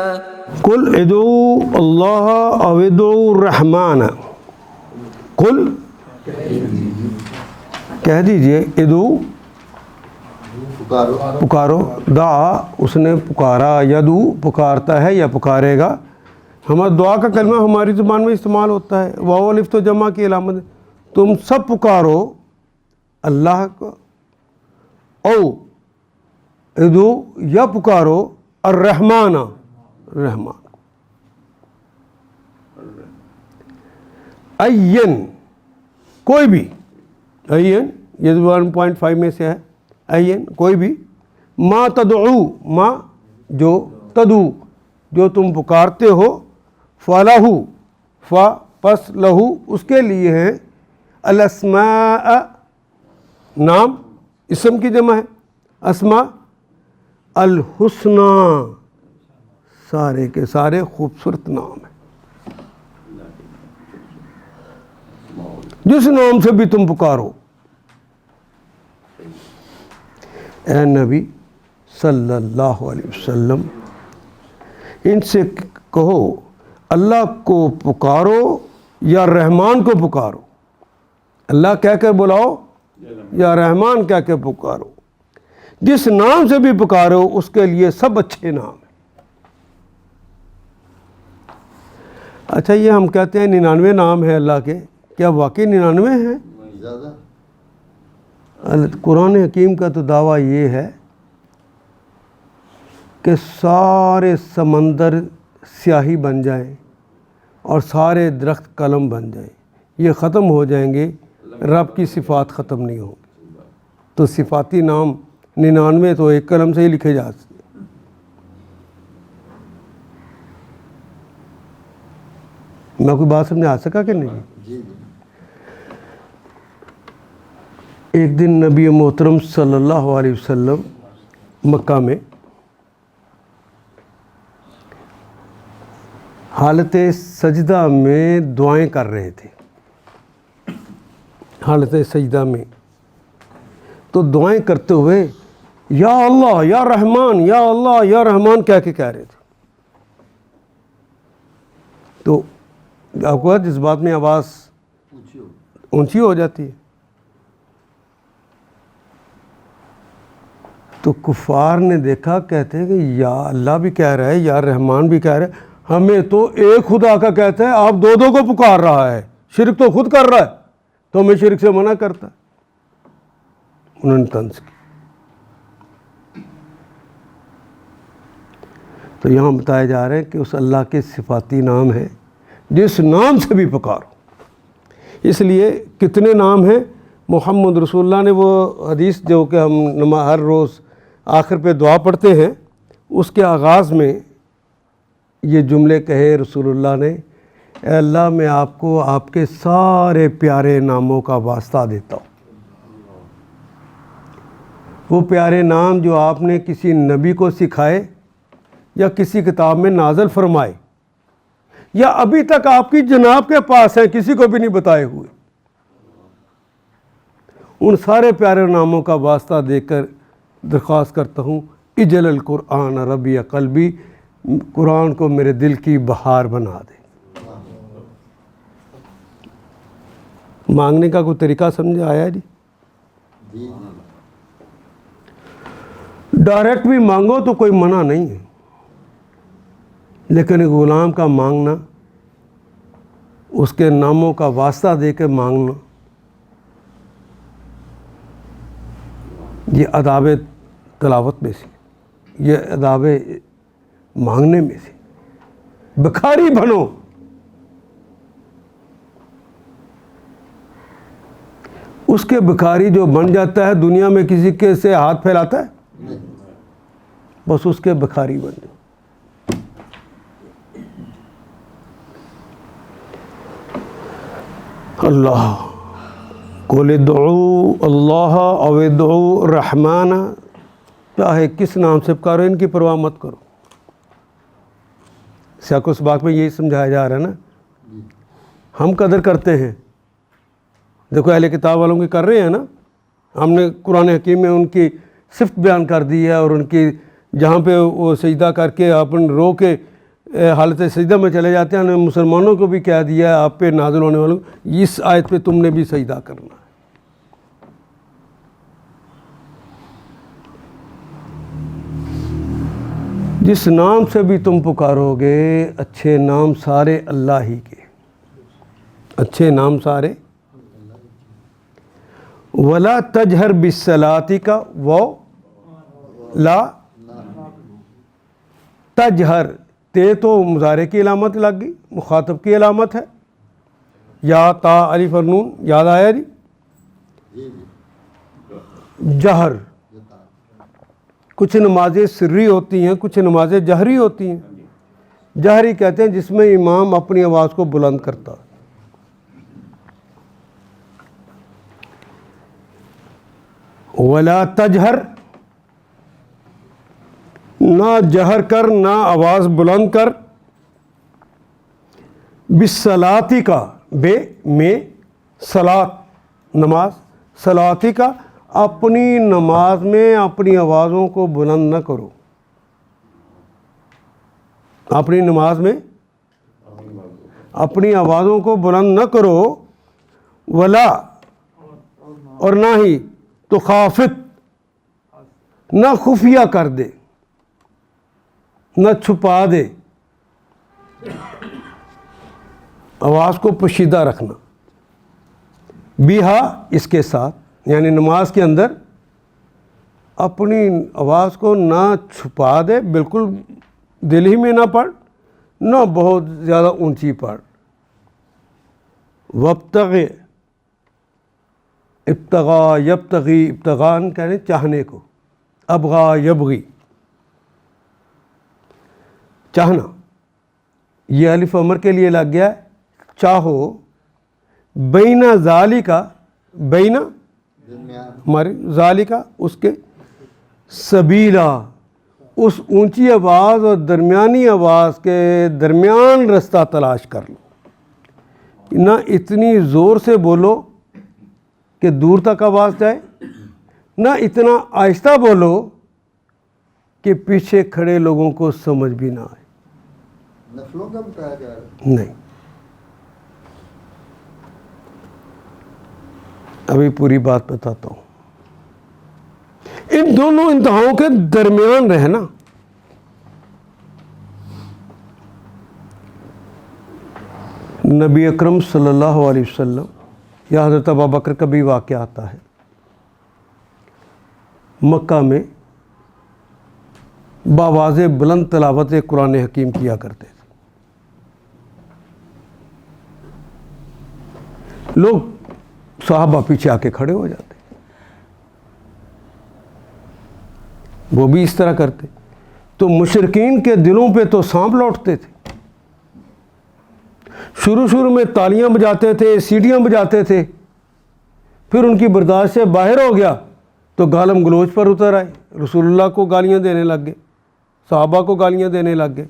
قل ادعوا الله أو ادعوا الرحمن. قل کہہ دیجئے ادعو پکارو، دعا اس نے پکارا، یدعو پکارتا ہے یا پکارے گا. ہمارا دعا کا کلمہ ہماری زبان میں استعمال ہوتا ہے. واو الف تو جمع کی علامت ہے. تم سب پکارو اللہ کو، او ادعو یا پکارو الرحمن، رحمان. این کوئی بھی، این یہ 1.5 میں سے ہے. این کوئی بھی. ما تدعو، ما جو، تدعو جو تم پکارتے ہو، فلہو فا پس لہو اس کے لیے ہے الاسماء نام، اسم کی جمع ہے اسماء، الحسنى سارے کے سارے خوبصورت نام ہیں. جس نام سے بھی تم پکارو. اے نبی صلی اللہ علیہ وسلم ان سے کہو اللہ کو پکارو یا رحمان کو پکارو. اللہ کہہ کر بلاؤ یا رحمان کہہ کے پکارو. جس نام سے بھی پکارو اس کے لیے سب اچھے نام ہیں. اچھا یہ ہم کہتے ہیں 99 نام ہے اللہ کے، کیا واقعی 99 ہیں؟ زیادہ. قرآن حکیم کا تو دعویٰ یہ ہے کہ سارے سمندر سیاہی بن جائیں اور سارے درخت قلم بن جائیں، یہ ختم ہو جائیں گے، رب کی صفات ختم نہیں ہوں گی. تو صفاتی نام 99 تو ایک قلم سے ہی لکھے جا سکتے. میں کوئی بات سمجھ آ سکا کہ نہیں؟ جی. ایک دن نبی محترم صلی اللہ علیہ وسلم مکہ میں حالت سجدہ میں دعائیں کر رہے تھے. حالت سجدہ میں تو دعائیں کرتے ہوئے یا اللہ یا رحمان، یا اللہ یا رحمان کہہ کے کہہ رہے تھے. تو آپ کو جس بات میں آواز اونچی ہو جاتی ہے تو کفار نے دیکھا، کہتے ہیں کہ یا اللہ بھی کہہ رہا ہے یا رحمان بھی کہہ رہا ہے، ہمیں تو ایک خدا کا کہتا ہے، آپ دو کو پکار رہا ہے، شرک تو خود کر رہا ہے تو ہمیں شرک سے منع کرتا ہے. انہوں نے طنز کی. تو یہاں بتایا جا رہا ہے کہ اس اللہ کے صفاتی نام ہے جس نام سے بھی پکارو. اس لیے کتنے نام ہیں. محمد رسول اللہ نے وہ حدیث جو کہ ہم ہر روز آخر پہ دعا پڑھتے ہیں، اس کے آغاز میں یہ جملے کہے رسول اللہ نے، اے اللہ میں آپ کو آپ کے سارے پیارے ناموں کا واسطہ دیتا ہوں. وہ پیارے نام جو آپ نے کسی نبی کو سکھائے یا کسی کتاب میں نازل فرمائے یا ابھی تک آپ کی جناب کے پاس ہیں، کسی کو بھی نہیں بتائے ہوئے، ان سارے پیارے ناموں کا واسطہ دے کر درخواست کرتا ہوں اجل القرآن ربیع قلبی، قرآن کو میرے دل کی بہار بنا دے. مانگنے کا کوئی طریقہ سمجھ آیا جی؟ ڈائریکٹ بھی مانگو تو کوئی منع نہیں ہے، لیکن غلام کا مانگنا، اس کے ناموں کا واسطہ دے کے مانگنا، یہ آداب تلاوت میں سے، یہ آداب مانگنے میں سے۔ بکھاری بنو، اس کے بکھاری جو بن جاتا ہے دنیا میں کسی کے سے ہاتھ پھیلاتا ہے؟ بس اس کے بکھاری بن جاؤ۔ اللہ قل ادعو اللہ او ادعو الرحمن، چاہے کس نام سے پکارو، ان کی پرواہ مت کرو۔ سیاق و سباق میں یہی سمجھایا جا رہا ہے نا۔ ہم قدر کرتے ہیں، دیکھو اہل کتاب والوں کی کر رہے ہیں نا، ہم نے قرآن حکیم میں ان کی صفت بیان کر دی ہے، اور ان کی جہاں پہ وہ سجدہ کر کے اپن رو کے حالت سجدہ میں چلے جاتے ہیں، ہم نے مسلمانوں کو بھی کہہ دیا ہے آپ پہ نازل ہونے والوں کو، اس آیت پہ تم نے بھی سجدہ کرنا ہے۔ جس نام سے بھی تم پکارو گے، اچھے نام سارے اللہ ہی کے، اچھے نام سارے۔ ولا تجہر بالصلاۃ کا وہ لا تجہر، تے تو مضارع کی علامت لگ گئی، مخاطب کی علامت ہے، یا تا الف اور نون یاد آیا جی؟ جہر، کچھ نمازیں سری ہوتی ہیں، کچھ نمازیں جہری ہوتی ہیں۔ جہری کہتے ہیں جس میں امام اپنی آواز کو بلند کرتا ہے۔ ولا تجہر، نہ جہر کر، نہ آواز بلند کر، بالصلاۃ کا، بے میں صلاۃ نماز، صلاۃ کا، اپنی نماز میں اپنی آوازوں کو بلند نہ کرو، اپنی نماز میں اپنی آوازوں کو بلند نہ کرو۔ ولا، اور نہ ہی تو خافت، نہ خفیہ کر دے، نہ چھپا دے، آواز کو پوشیدہ رکھنا، بیہا اس کے ساتھ، یعنی نماز کے اندر اپنی آواز کو نہ چھپا دے، بالکل دل ہی میں نہ پڑھ، نہ بہت زیادہ اونچی پڑھ۔ وابتغ، ابتغاء یبتغی، ابتغاء کہنے چاہنے کو، ابغا یبغی چاہنا، یہ الف امر کے لیے لگ گیا ہے، چاہو، بین ذالکا، بین ہمارے ذالکا اس کے، سبیلا اس اونچی آواز اور درمیانی آواز کے درمیان رستہ تلاش کر لو، نہ اتنی زور سے بولو کہ دور تک آواز جائے، نہ اتنا آہستہ بولو کہ پیچھے کھڑے لوگوں کو سمجھ بھی نہ آئے۔ نفلوں کا بتایا جا رہا ہے؟ نہیں، ابھی پوری بات بتاتا ہوں۔ ان دونوں انتہاؤں کے درمیان رہنا۔ نبی اکرم صلی اللہ علیہ وسلم یا حضرت ابوبکر کا بھی واقعہ آتا ہے، مکہ میں بآواز بلند تلاوت قرآن حکیم کیا کرتے تھے، لوگ صحابہ پیچھے آ کے کھڑے ہو جاتے، وہ بھی اس طرح کرتے، تو مشرکین کے دلوں پہ تو سانپ لوٹتے تھے، شروع میں تالیاں بجاتے تھے، سیٹیاں بجاتے تھے، پھر ان کی برداشت سے باہر ہو گیا تو گالم گلوچ پر اتر آئے، رسول اللہ کو گالیاں دینے لگ گئے، صحابہ کو گالیاں دینے لگ گئے۔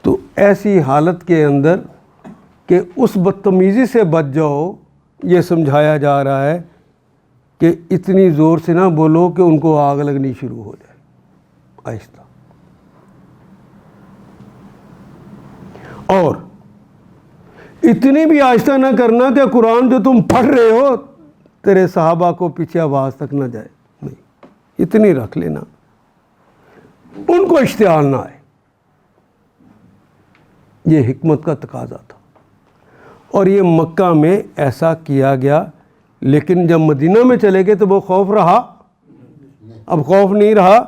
تو ایسی حالت کے اندر کہ اس بدتمیزی سے بچ جاؤ، یہ سمجھایا جا رہا ہے کہ اتنی زور سے نہ بولو کہ ان کو آگ لگنی شروع ہو جائے، آہستہ۔ اور اتنی بھی آہستہ نہ کرنا کہ قرآن جو تم پڑھ رہے ہو تیرے صحابہ کو پیچھے آواز تک نہ جائے، نہیں، اتنی رکھ لینا، ان کو اشتعال نہ آئے۔ یہ حکمت کا تقاضا تھا، اور یہ مکہ میں ایسا کیا گیا لیکن جب مدینہ میں چلے گئے تو وہ خوف رہا؟ اب خوف نہیں رہا،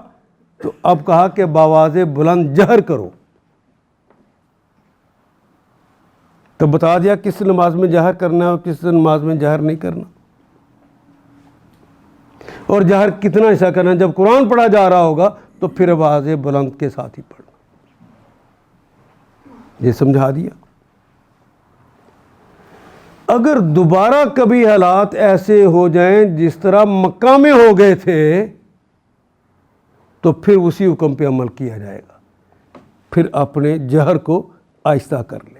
تو اب کہا کہ بآواز بلند جہر کرو. تو بتا دیا کس نماز میں جہر کرنا ہے اور کس نماز میں جہر نہیں کرنا، اور جہر کتنا ایسا کرنا. جب قرآن پڑھا جا رہا ہوگا تو پھر آواز بلند کے ساتھ ہی پڑھنا. یہ سمجھا دیا. اگر دوبارہ کبھی حالات ایسے ہو جائیں جس طرح مکہ میں ہو گئے تھے تو پھر اسی حکم پہ عمل کیا جائے گا، پھر اپنے جہر کو آہستہ کر لیں گے.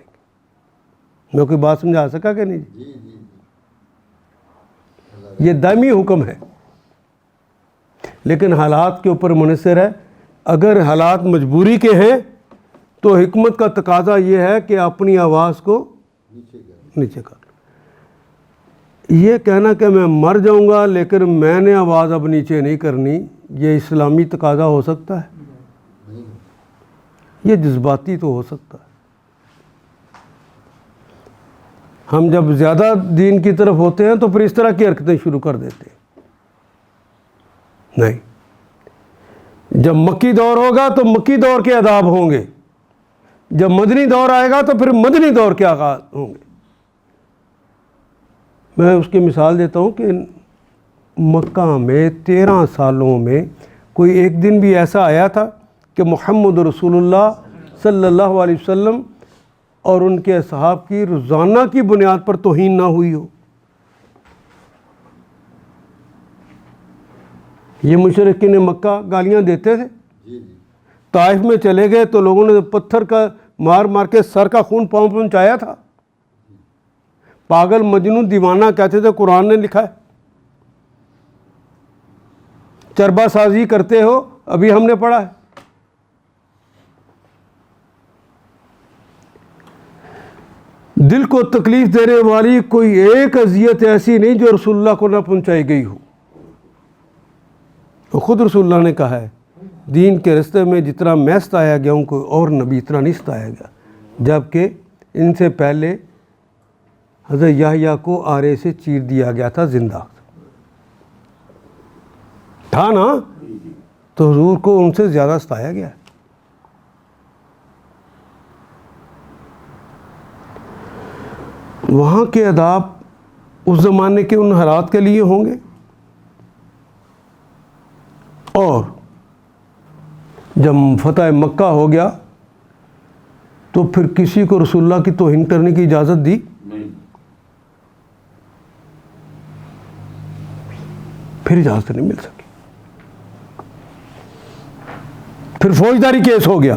میں کوئی بات سمجھا سکا کہ نہیں؟ جی جی یہ دائمی حکم ہے، لیکن حالات کے اوپر منحصر ہے. اگر حالات مجبوری کے ہیں تو حکمت کا تقاضا یہ ہے کہ اپنی آواز کو نیچے کر. یہ کہنا کہ میں مر جاؤں گا لیکن میں نے آواز اب نیچے نہیں کرنی، یہ اسلامی تقاضا ہو سکتا ہے؟ یہ جذباتی تو ہو سکتا ہے. ہم جب زیادہ دین کی طرف ہوتے ہیں تو پھر اس طرح کی حرکتیں شروع کر دیتے ہیں. نہیں، جب مکی دور ہوگا تو مکی دور کے آداب ہوں گے، جب مدنی دور آئے گا تو پھر مدنی دور کے آغاز ہوں گے. میں اس کی مثال دیتا ہوں کہ مکہ میں 13 سالوں میں کوئی ایک دن بھی ایسا آیا تھا کہ محمد رسول اللہ صلی اللہ علیہ وسلم اور ان کے اصحاب کی روزانہ کی بنیاد پر توہین نہ ہوئی ہو. یہ مشرکین مکہ گالیاں دیتے تھے. طائف میں چلے گئے تو لوگوں نے پتھر کا مار مار کے سر کا خون پاؤں پہنچایا تھا. پاگل مجنون دیوانہ کہتے تھے، قرآن نے لکھا ہے. چربا سازی کرتے ہو، ابھی ہم نے پڑھا ہے. دل کو تکلیف دینے والی کوئی ایک اذیت ایسی نہیں جو رسول اللہ کو نہ پہنچائی گئی ہو. خود رسول اللہ نے کہا ہے دین کے رستے میں جتنا میں ستایا گیا ہوں کوئی اور نبی اتنا نہیں ستایا گیا، جبکہ ان سے پہلے حضرت یحییٰ کو آرے سے چیر دیا گیا تھا، زندہ تھا نا، تو حضور کو ان سے زیادہ ستایا گیا ہے. وہاں کے آداب اس زمانے کے ان حالات کے لیے ہوں گے، اور جب فتح مکہ ہو گیا تو پھر کسی کو رسول اللہ کی توہین کرنے کی اجازت دی؟ پھر اجازت نہیں مل سکی. پھر فوجداری کیس ہو گیا.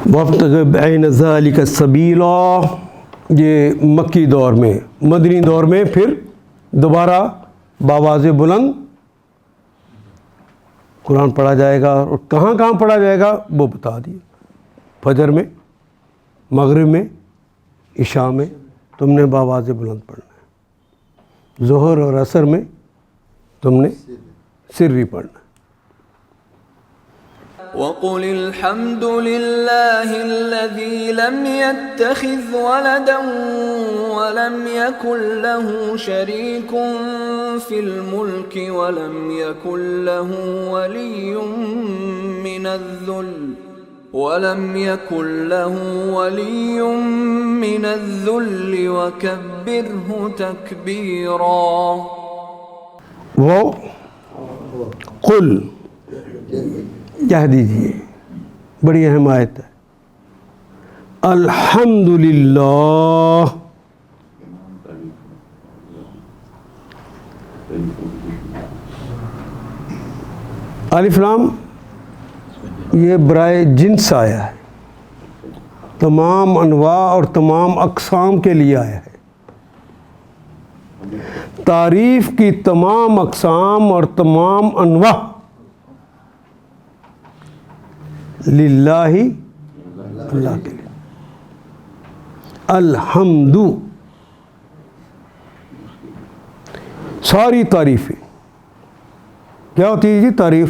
وَابْتَغِ بَيْنَ ذَلِكَ سَبِيلًا، یہ مکی دور میں. مدنی دور میں پھر دوبارہ بآواز بلند قرآن پڑھا جائے گا، اور کہاں کہاں پڑھا جائے گا وہ بتا دیے. فجر میں، مغرب میں، عشاء میں تم نے بآواز بلند پڑھنا ہے. ظہر اور عصر میں تم نے سری پڑھنا ہے. وَقُلِ الْحَمْدُ لِلَّهِ الَّذِي لَمْ يَتَّخِذْ وَلَدًا وَلَمْ يَكُنْ لَهُ شَرِيكٌ فِي الْمُلْكِ وَلَمْ يَكُنْ لَهُ وَلِيٌّ مِّنَ الذُّلِّ وَكَبِّرْهُ تَكْبِيرًا. وہ قل کہہ دیجئے، بڑی اہم آیت ہے. الحمدللہ، الف لام یہ برائے جنس آیا ہے، تمام انواع اور تمام اقسام کے لیے آیا ہے. تعریف کی تمام اقسام اور تمام انواع للہ، اللہ کے لیے. الحمد، ساری تعریفیں کیا ہوتی ہے جی؟ تعریف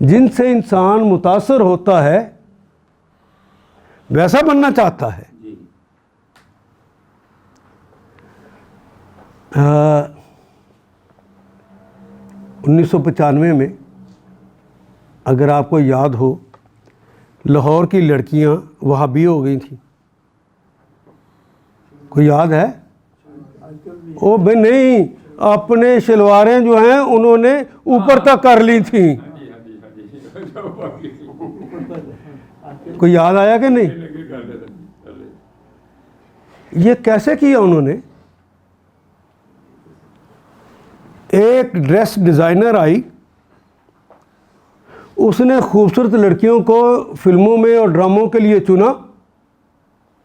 جن سے انسان متاثر ہوتا ہے ویسا بننا چاہتا ہے. 1995 میں اگر آپ کو یاد ہو لاہور کی لڑکیاں وہابی ہو گئی تھیں. کوئی یاد ہے؟ او بھائی نہیں، اپنے شلواریں جو ہیں انہوں نے اوپر تک کر لی تھیں. کوئی یاد آیا کہ نہیں؟ یہ کیسے کیا انہوں نے؟ ایک ڈریس ڈیزائنر آئی، اس نے خوبصورت لڑکیوں کو فلموں میں اور ڈراموں کے لیے چنا،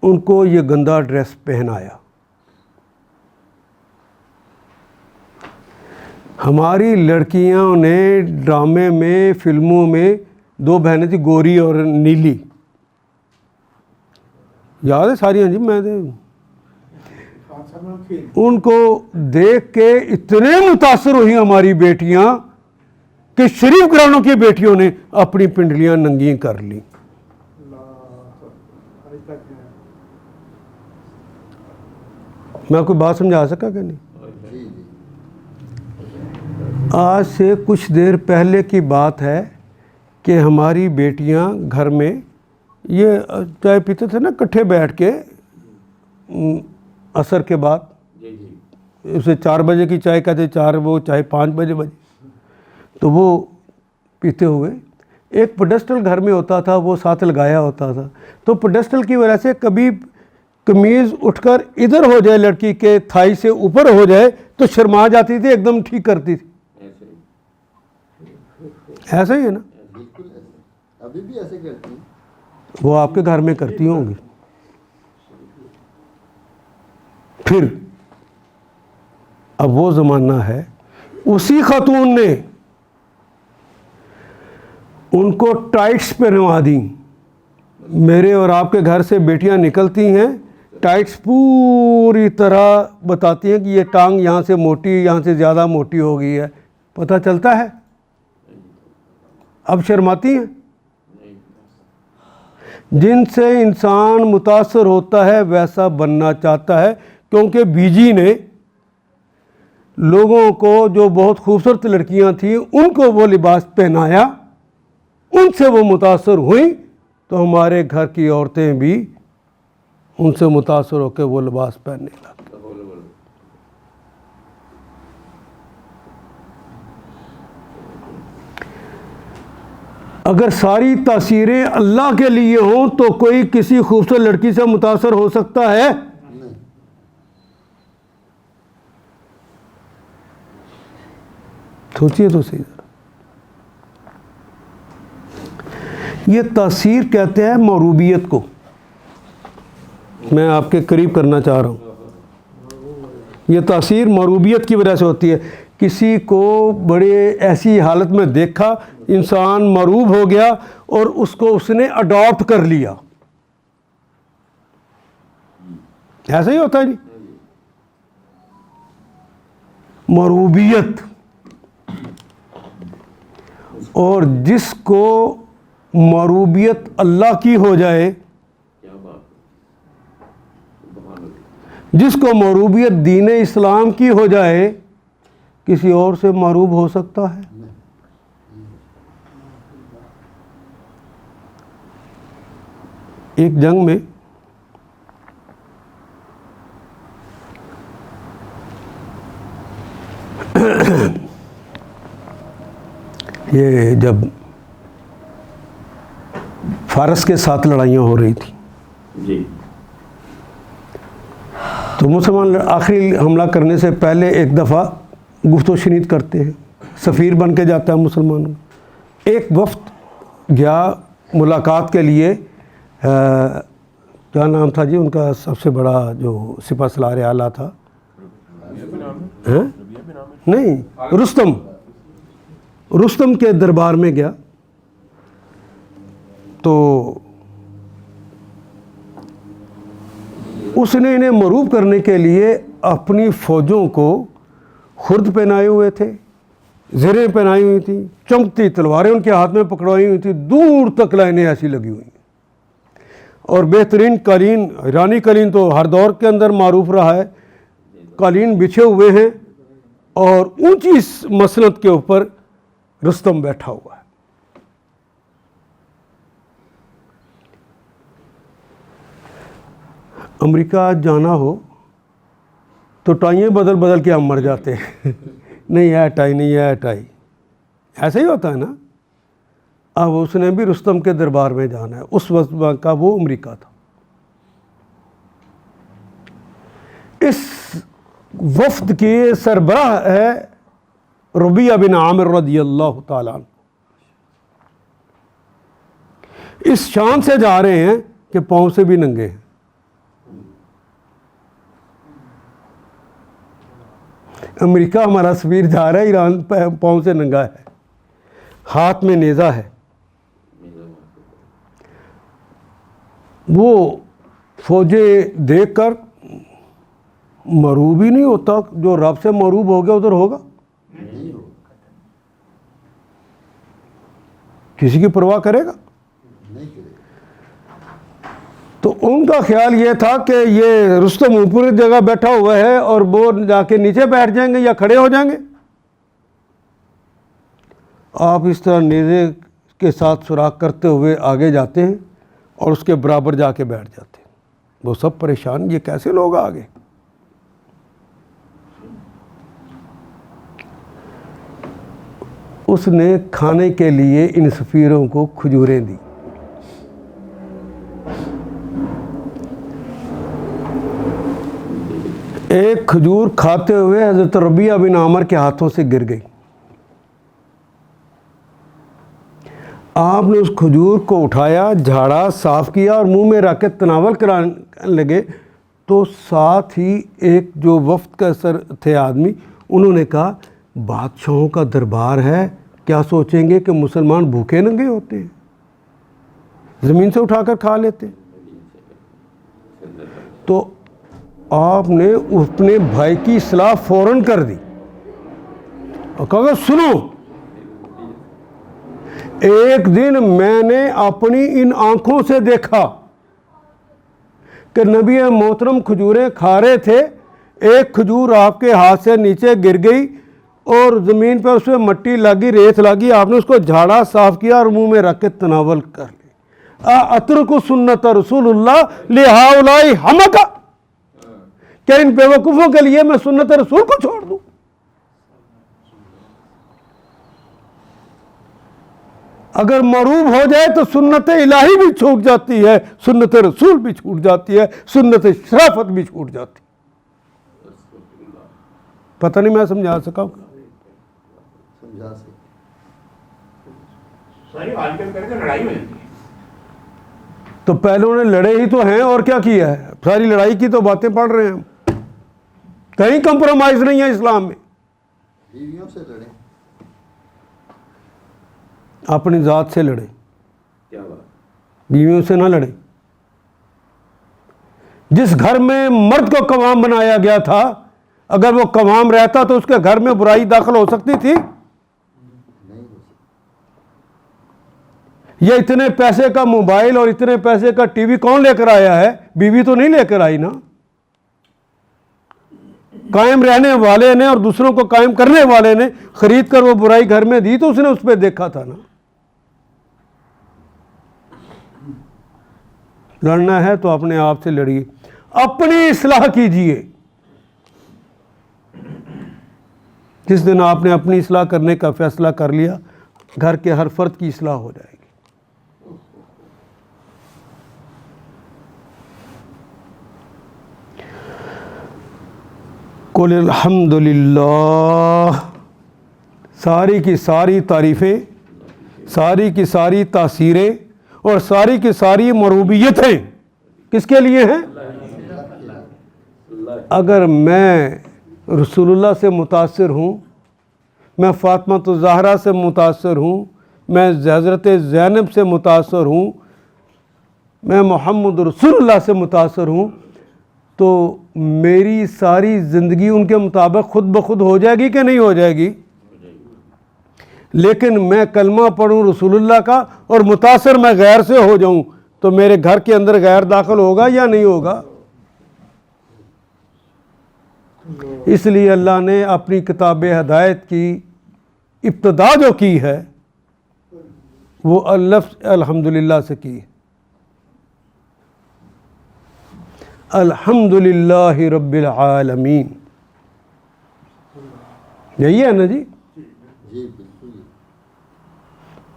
ان کو یہ گندا ڈریس پہنایا. ہماری لڑکیوں نے ڈرامے میں فلموں میں 2 بہنیں تھیں گوری اور نیلی، یاد ہے ساری؟ ہاں جی، میں ان کو دیکھ کے اتنے متاثر ہوئی ہماری بیٹیاں کہ شریف گھرانوں کی بیٹیوں نے اپنی پنڈلیاں ننگی کر لی. میں کوئی بات سمجھا سکا کہ نہیں؟ آج سے کچھ دیر پہلے کی بات ہے کہ ہماری بیٹیاں گھر میں یہ چائے پیتے تھے نا کٹھے بیٹھ کے عصر کے بعد، اسے 4 بجے کی چائے کہتے، 4 وہ چائے 5 بجے تو وہ پیتے ہوئے ایک پیڈسٹل گھر میں ہوتا تھا، وہ ساتھ لگایا ہوتا تھا. تو پیڈسٹل کی وجہ سے کبھی قمیض اٹھ کر ادھر ہو جائے لڑکی کے تھائی سے اوپر ہو جائے تو شرما جاتی تھی، ایک دم ٹھیک کرتی تھی. ایسا ہی ہے نا؟ بالکل ایسا، ابھی بھی ایسے کرتی ہیں. وہ آپ کے گھر میں کرتی ہوں گی. پھر اب وہ زمانہ ہے، اسی خاتون نے ان کو ٹائٹس پہنوا دی. میرے اور آپ کے گھر سے بیٹیاں نکلتی ہیں، ٹائٹس پوری طرح بتاتی ہیں کہ یہ ٹانگ یہاں سے موٹی، یہاں سے زیادہ موٹی ہو گئی ہے. پتہ چلتا ہے؟ اب شرماتی ہیں. جن سے انسان متاثر ہوتا ہے ویسا بننا چاہتا ہے، کیونکہ بیجی نے لوگوں کو جو بہت خوبصورت لڑکیاں تھیں ان کو وہ لباس پہنایا، ان سے وہ متاثر ہوئیں، تو ہمارے گھر کی عورتیں بھی ان سے متاثر ہو کے وہ لباس پہننے لگے. اگر ساری تاثیریں اللہ کے لیے ہوں تو کوئی کسی خوبصورت لڑکی سے متاثر ہو سکتا ہے؟ سوچیے تو صحیح. یہ تاثیر کہتے ہیں مروبیت کو. میں آپ کے قریب کرنا چاہ رہا ہوں. یہ تاثیر مروبیت کی وجہ سے ہوتی ہے. کسی کو بڑے ایسی حالت میں دیکھا، انسان مروب ہو گیا اور اس کو اس نے اڈاپٹ کر لیا. ایسا ہی ہوتا ہے جی. مروبیت. اور جس کو مروبیت اللہ کی ہو جائے، جس کو مروبیت دین اسلام کی ہو جائے، کسی اور سے مروب ہو سکتا ہے؟ ایک جنگ میں یہ جب فارس کے ساتھ لڑائیاں ہو رہی تھیں جی، تو مسلمان آخری حملہ کرنے سے پہلے ایک دفعہ گفت و شنید کرتے ہیں. سفیر بن کے جاتا ہے مسلمانوں. ایک وفد گیا ملاقات کے لیے. کیا نام تھا جی ان کا؟ سب سے بڑا جو سپہ سالار اعلیٰ تھا، نہیں، رستم کے دربار میں گیا. تو اس نے انہیں مروب کرنے کے لیے اپنی فوجوں کو خرد پہنائے ہوئے تھے، زریں پہنائی ہوئی تھیں، چمکتی تلواریں ان کے ہاتھ میں پکڑوائی ہوئی تھیں، دور تک لائنیں ایسی لگی ہوئی ہیں، اور بہترین قالین، ایرانی قالین تو ہر دور کے اندر معروف رہا ہے، قالین بچھے ہوئے ہیں، اور اونچی مسند کے اوپر رستم بیٹھا ہوا ہے۔ امریکہ جانا ہو تو ٹائیں بدل بدل کے ہم مر جاتے ہیں نہیں ہے ٹائی، نہیں ہے ٹائی، ایسا ہی ہوتا ہے نا۔ اب اس نے بھی رستم کے دربار میں جانا ہے، اس وقت کا وہ امریکہ تھا۔ اس وفد کے سربراہ ہے ربیعہ بن عامر رضی اللہ تعالیٰ عنہ۔ اس شان سے جا رہے ہیں کہ پاؤں سے بھی ننگے ہیں۔ امریکہ ہمارا سفیر جا رہا ہے، ایران پاؤں سے ننگا ہے، ہاتھ میں نیزہ ہے۔ وہ فوجیں دیکھ کر مروب ہی نہیں ہوتا، جو رب سے مروب ہو گیا ادھر ہوگا، کسی کی پرواہ کرے گا؟ تو ان کا خیال یہ تھا کہ یہ رستم اوپر جگہ بیٹھا ہوا ہے اور وہ جا کے نیچے بیٹھ جائیں گے یا کھڑے ہو جائیں گے۔ آپ اس طرح نیزے کے ساتھ سوراخ کرتے ہوئے آگے جاتے ہیں اور اس کے برابر جا کے بیٹھ جاتے ہیں۔ وہ سب پریشان، یہ کیسے لوگ آگے؟ اس نے کھانے کے لیے ان سفیروں کو کھجوریں دی۔ ایک کھجور کھاتے ہوئے حضرت ربیعہ بن عامر کے ہاتھوں سے گر گئی۔ آپ نے اس کھجور کو اٹھایا، جھاڑا، صاف کیا اور منہ میں رکھ کے تناول کرانے لگے، تو ساتھ ہی ایک جو وفد کا سر تھے آدمی، انہوں نے کہا بادشاہوں کا دربار ہے، کیا سوچیں گے کہ مسلمان بھوکے ننگے ہوتے ہیں، زمین سے اٹھا کر کھا لیتے ہیں۔ تو آپ نے اپنے بھائی کی اصلاح فوراً کر دی اور کہا سنو، ایک دن میں نے اپنی ان آنکھوں سے دیکھا کہ نبی محترم کھجوریں کھا رہے تھے، ایک کھجور آپ کے ہاتھ سے نیچے گر گئی اور زمین پر اس میں مٹی لگی، ریت لگی، آپ نے اس کو جھاڑا، صاف کیا اور منہ میں رکھ کے تناول کر لی۔ اترک سنت رسول اللہ لہؤلاء حمقى، کیا ان بیوقوفوں کے لیے میں سنت رسول کو چھوڑ دوں؟ اگر معروب ہو جائے تو سنت الہی بھی چھوٹ جاتی ہے، سنت رسول بھی چھوٹ جاتی ہے، سنت شرافت بھی چھوٹ جاتی ہے۔ پتہ نہیں میں سمجھا سکا؟ سمجھا سکتے۔ تو پہلوں نے لڑے ہی تو ہیں، اور کیا کیا ہے؟ ساری لڑائی کی تو باتیں پڑھ رہے ہیں ہم، کہیں کمپرومائز نہیں ہے اسلام میں۔ بیویوں سے لڑیں، اپنی ذات سے لڑے، کیا بات؟ بیویوں سے نہ لڑے۔ جس گھر میں مرد کو قوام بنایا گیا تھا، اگر وہ قوام رہتا تو اس کے گھر میں برائی داخل ہو سکتی تھی؟ نہیں ہو سکتے۔ یہ اتنے پیسے کا موبائل اور اتنے پیسے کا ٹی وی کون لے کر آیا ہے؟ بیوی تو نہیں لے کر آئی نا۔ قائم رہنے والے نے اور دوسروں کو قائم کرنے والے نے خرید کر وہ برائی گھر میں دی تو اس نے اس پہ دیکھا تھا نا۔ لڑنا ہے تو اپنے آپ سے لڑیے، اپنی اصلاح کیجیے۔ جس دن آپ نے اپنی اصلاح کرنے کا فیصلہ کر لیا، گھر کے ہر فرد کی اصلاح ہو جائے گی۔ قل الحمد للہ، ساری کی ساری تعریفیں، ساری کی ساری تاثیریں اور ساری کی ساری مروبیتیں کس کے لیے ہیں؟ اگر میں رسول اللہ سے متاثر ہوں، میں فاطمہ الزہرا سے متاثر ہوں، میں حضرت زینب سے متاثر ہوں، میں محمد رسول اللہ سے متاثر ہوں، تو میری ساری زندگی ان کے مطابق خود بخود ہو جائے گی کہ نہیں ہو جائے گی؟ لیکن میں کلمہ پڑھوں رسول اللہ کا اور متاثر میں غیر سے ہو جاؤں تو میرے گھر کے اندر غیر داخل ہوگا یا نہیں ہوگا؟ اس لیے اللہ نے اپنی کتاب ہدایت کی ابتدا جو کی ہے وہ لفظ الحمدللہ سے کی ہے. الحمدللہ رب العالمین. یہی ہے نا جی؟ جی بالکل.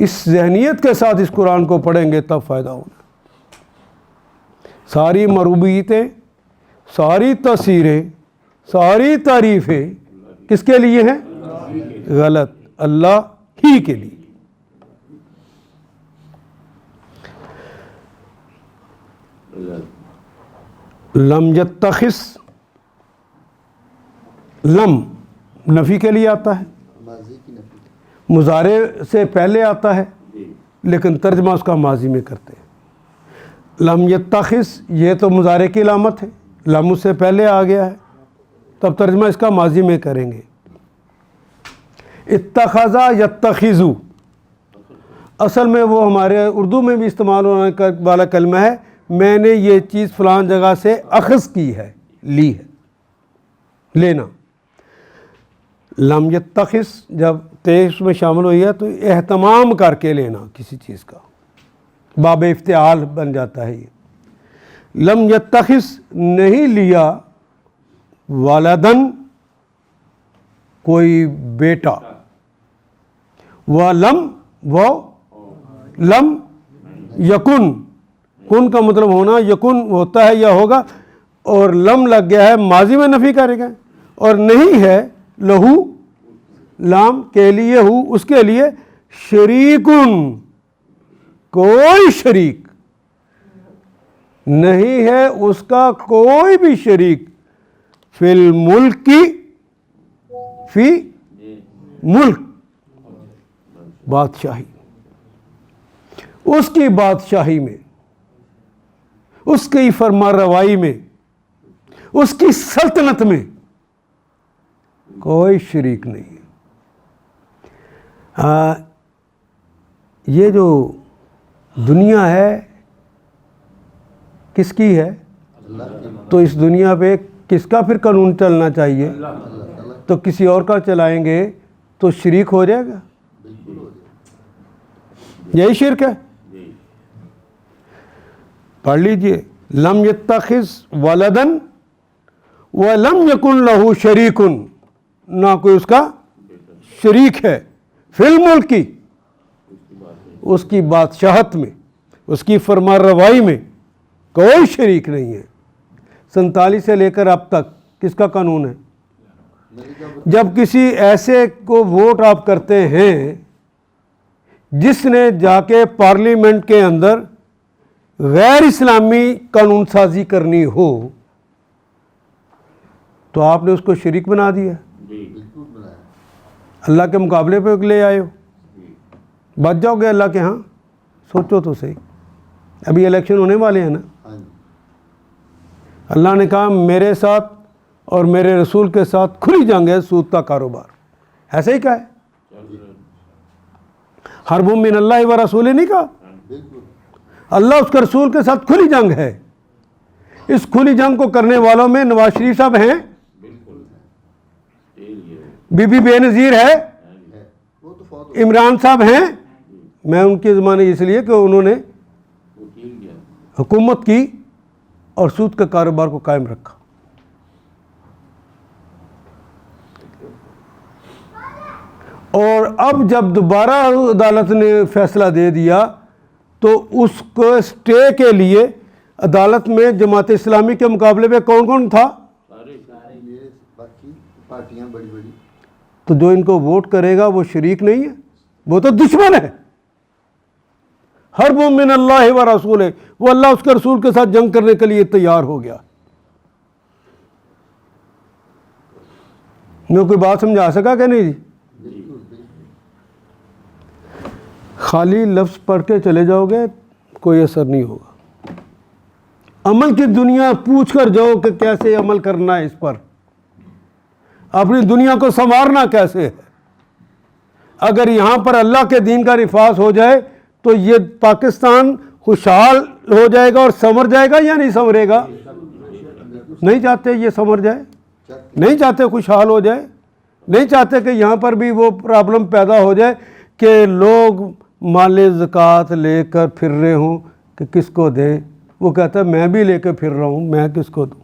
اس ذہنیت کے ساتھ اس قرآن کو پڑھیں گے تب فائدہ ہوگا. ساری مربوطیتیں، ساری تفسیریں، ساری تعریفیں کس کے لیے ہیں؟ غلط، اللہ ہی کے لیے. لم یتخذ، لم نفی کے لیے آتا ہے، ماضی کی نفی. مضارع سے پہلے آتا ہے لیکن ترجمہ اس کا ماضی میں کرتے ہیں. لم یتخذ یہ تو مضارع کی علامت ہے، لم اس سے پہلے آ گیا ہے، تب ترجمہ اس کا ماضی میں کریں گے. اتخذا یتخذو اصل میں وہ ہمارے اردو میں بھی استعمال ہونے والا کلمہ ہے. میں نے یہ چیز فلان جگہ سے اخذ کی ہے، لی ہے، لینا. لم یتخذ جب تیس میں شامل ہوئی ہے تو اہتمام کر کے لینا کسی چیز کا، باب افتعال بن جاتا ہے. یہ لم یتخذ نہیں لیا والدن کوئی بیٹا، ولم وہ لم یکن، کن کا مطلب ہونا، یکن ہوتا ہے یا ہوگا، اور لم لگ گیا ہے ماضی میں نفی کرے گا، اور نہیں ہے لہو لام کے لیے ہو اس کے لیے شریکن کوئی شریک نہیں ہے اس کا کوئی بھی شریک. فی الملک کی، فی ملک بادشاہی، اس کی بادشاہی میں، اس کی فرما روائی میں، اس کی سلطنت میں کوئی شریک نہیں ہے. یہ جو دنیا ہے کس کی ہے؟ تو اس دنیا پہ کس کا پھر قانون چلنا چاہیے؟ تو کسی اور کا چلائیں گے تو شریک ہو جائے گا. یہی شرک ہے. پڑھ لیجئے، لم یتخذ ولدن ولم یکن لہ شریک، نہ کوئی اس کا شریک ہے، فی الملک کی، اس کی بادشاہت میں، اس کی فرما روائی میں کوئی شریک نہیں ہے. 47 سے لے کر اب تک کس کا قانون ہے؟ جب کسی ایسے کو ووٹ آپ کرتے ہیں جس نے جا کے پارلیمنٹ کے اندر غیر اسلامی قانون سازی کرنی ہو تو آپ نے اس کو شریک بنا دیا، بالکل بنایا. اللہ کے مقابلے پہ لے آئے ہو. بچ جاؤ گے اللہ کے ہاں؟ سوچو تو صحیح. ابھی الیکشن ہونے والے ہیں نا. ہاں جی. اللہ نے کہا میرے ساتھ اور میرے رسول کے ساتھ کھلی جنگ ہے سود کا کاروبار. ایسے ہی کہا ہے. حرب من اللہ و رسول نہیں کہا؟ بالکل. اللہ اس کے رسول کے ساتھ کھلی جنگ ہے. اس کھلی جنگ کو کرنے والوں میں نواز شریف صاحب ہیں، بی بی بے نظیر ہے، وہ تو فوت عمران صاحب ہیں. میں ان کے زمانے اس لیے کہ انہوں نے حکومت کی اور سود کے کاروبار کو قائم رکھا. اور اب جب دوبارہ عدالت نے فیصلہ دے دیا تو اس کو اسٹے کے لیے عدالت میں جماعت اسلامی کے مقابلے میں کون کون تھا؟ یہ باقی پارٹیاں بڑی بڑی. تو جو ان کو ووٹ کرے گا وہ شریک نہیں ہے، وہ تو دشمن ہے. حرب من اللہ و رسول ہے، وہ اللہ اس کے رسول کے ساتھ جنگ کرنے کے لیے تیار ہو گیا. میں کوئی بات سمجھا سکا کہ نہیں جی؟ خالی لفظ پڑھ کے چلے جاؤ گے کوئی اثر نہیں ہوگا. عمل کی دنیا پوچھ کر جاؤ کہ کیسے عمل کرنا ہے، اس پر اپنی دنیا کو سنوارنا کیسے ہے. اگر یہاں پر اللہ کے دین کا نفاذ ہو جائے تو یہ پاکستان خوشحال ہو جائے گا اور سنور جائے گا یا نہیں سنورے گا؟ نہیں چاہتے یہ سنور جائے، نہیں چاہتے خوشحال ہو جائے، نہیں چاہتے کہ یہاں پر بھی وہ پرابلم پیدا ہو جائے کہ لوگ مال زکوٰۃ لے کر پھر رہے ہوں کہ کس کو دیں. وہ کہتا ہے میں بھی لے کے پھر رہا ہوں، میں کس کو دوں؟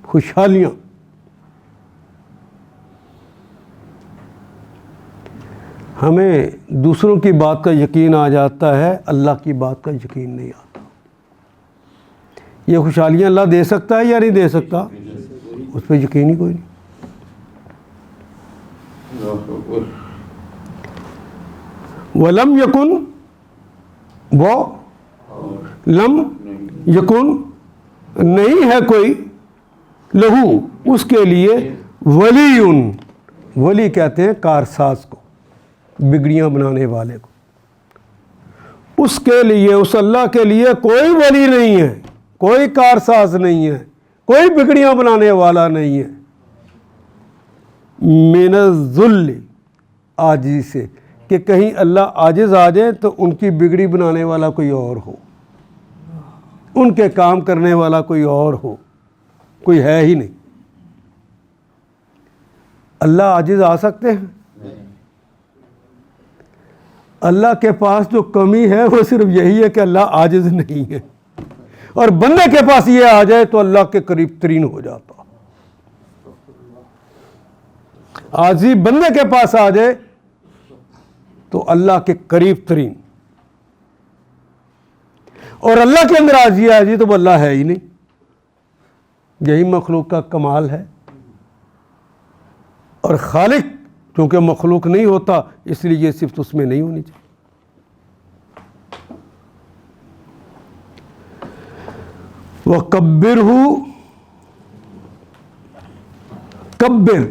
خوشحالیاں. ہمیں دوسروں کی بات کا یقین آ جاتا ہے، اللہ کی بات کا یقین نہیں آتا. یہ خوشحالیاں اللہ دے سکتا ہے یا نہیں دے سکتا؟ اس پہ یقین ہی کوئی نہیں. وَلَمْ يَكُنْ وہ لم یکن نہیں ہے کوئی لہو اس کے لیے ولی. ولی کہتے ہیں کارساز کو، بگڑیاں بنانے والے کو. اس کے لیے، اس اللہ کے لیے کوئی ولی نہیں ہے، کوئی کارساز نہیں ہے، کوئی بگڑیاں بنانے والا نہیں ہے. من الذل عاجزی سے، کہ کہیں اللہ عاجز آ جائے تو ان کی بگڑی بنانے والا کوئی اور ہو، ان کے کام کرنے والا کوئی اور ہو. کوئی ہے ہی نہیں. اللہ عاجز آ سکتے ہیں؟ اللہ کے پاس جو کمی ہے وہ صرف یہی ہے کہ اللہ عاجز نہیں ہے. اور بندے کے پاس یہ آ جائے تو اللہ کے قریب ترین ہو جاتا. عاجزی بندے کے پاس آ جائے تو اللہ کے قریب ترین. اور اللہ کے اندر عاجزی آ جائے تو وہ اللہ ہے ہی نہیں. یہی مخلوق کا کمال ہے. اور خالق چونکہ مخلوق نہیں ہوتا اس لیے یہ صفت اس میں نہیں ہونی چاہیے. وَكَبِّرْهُ، کبر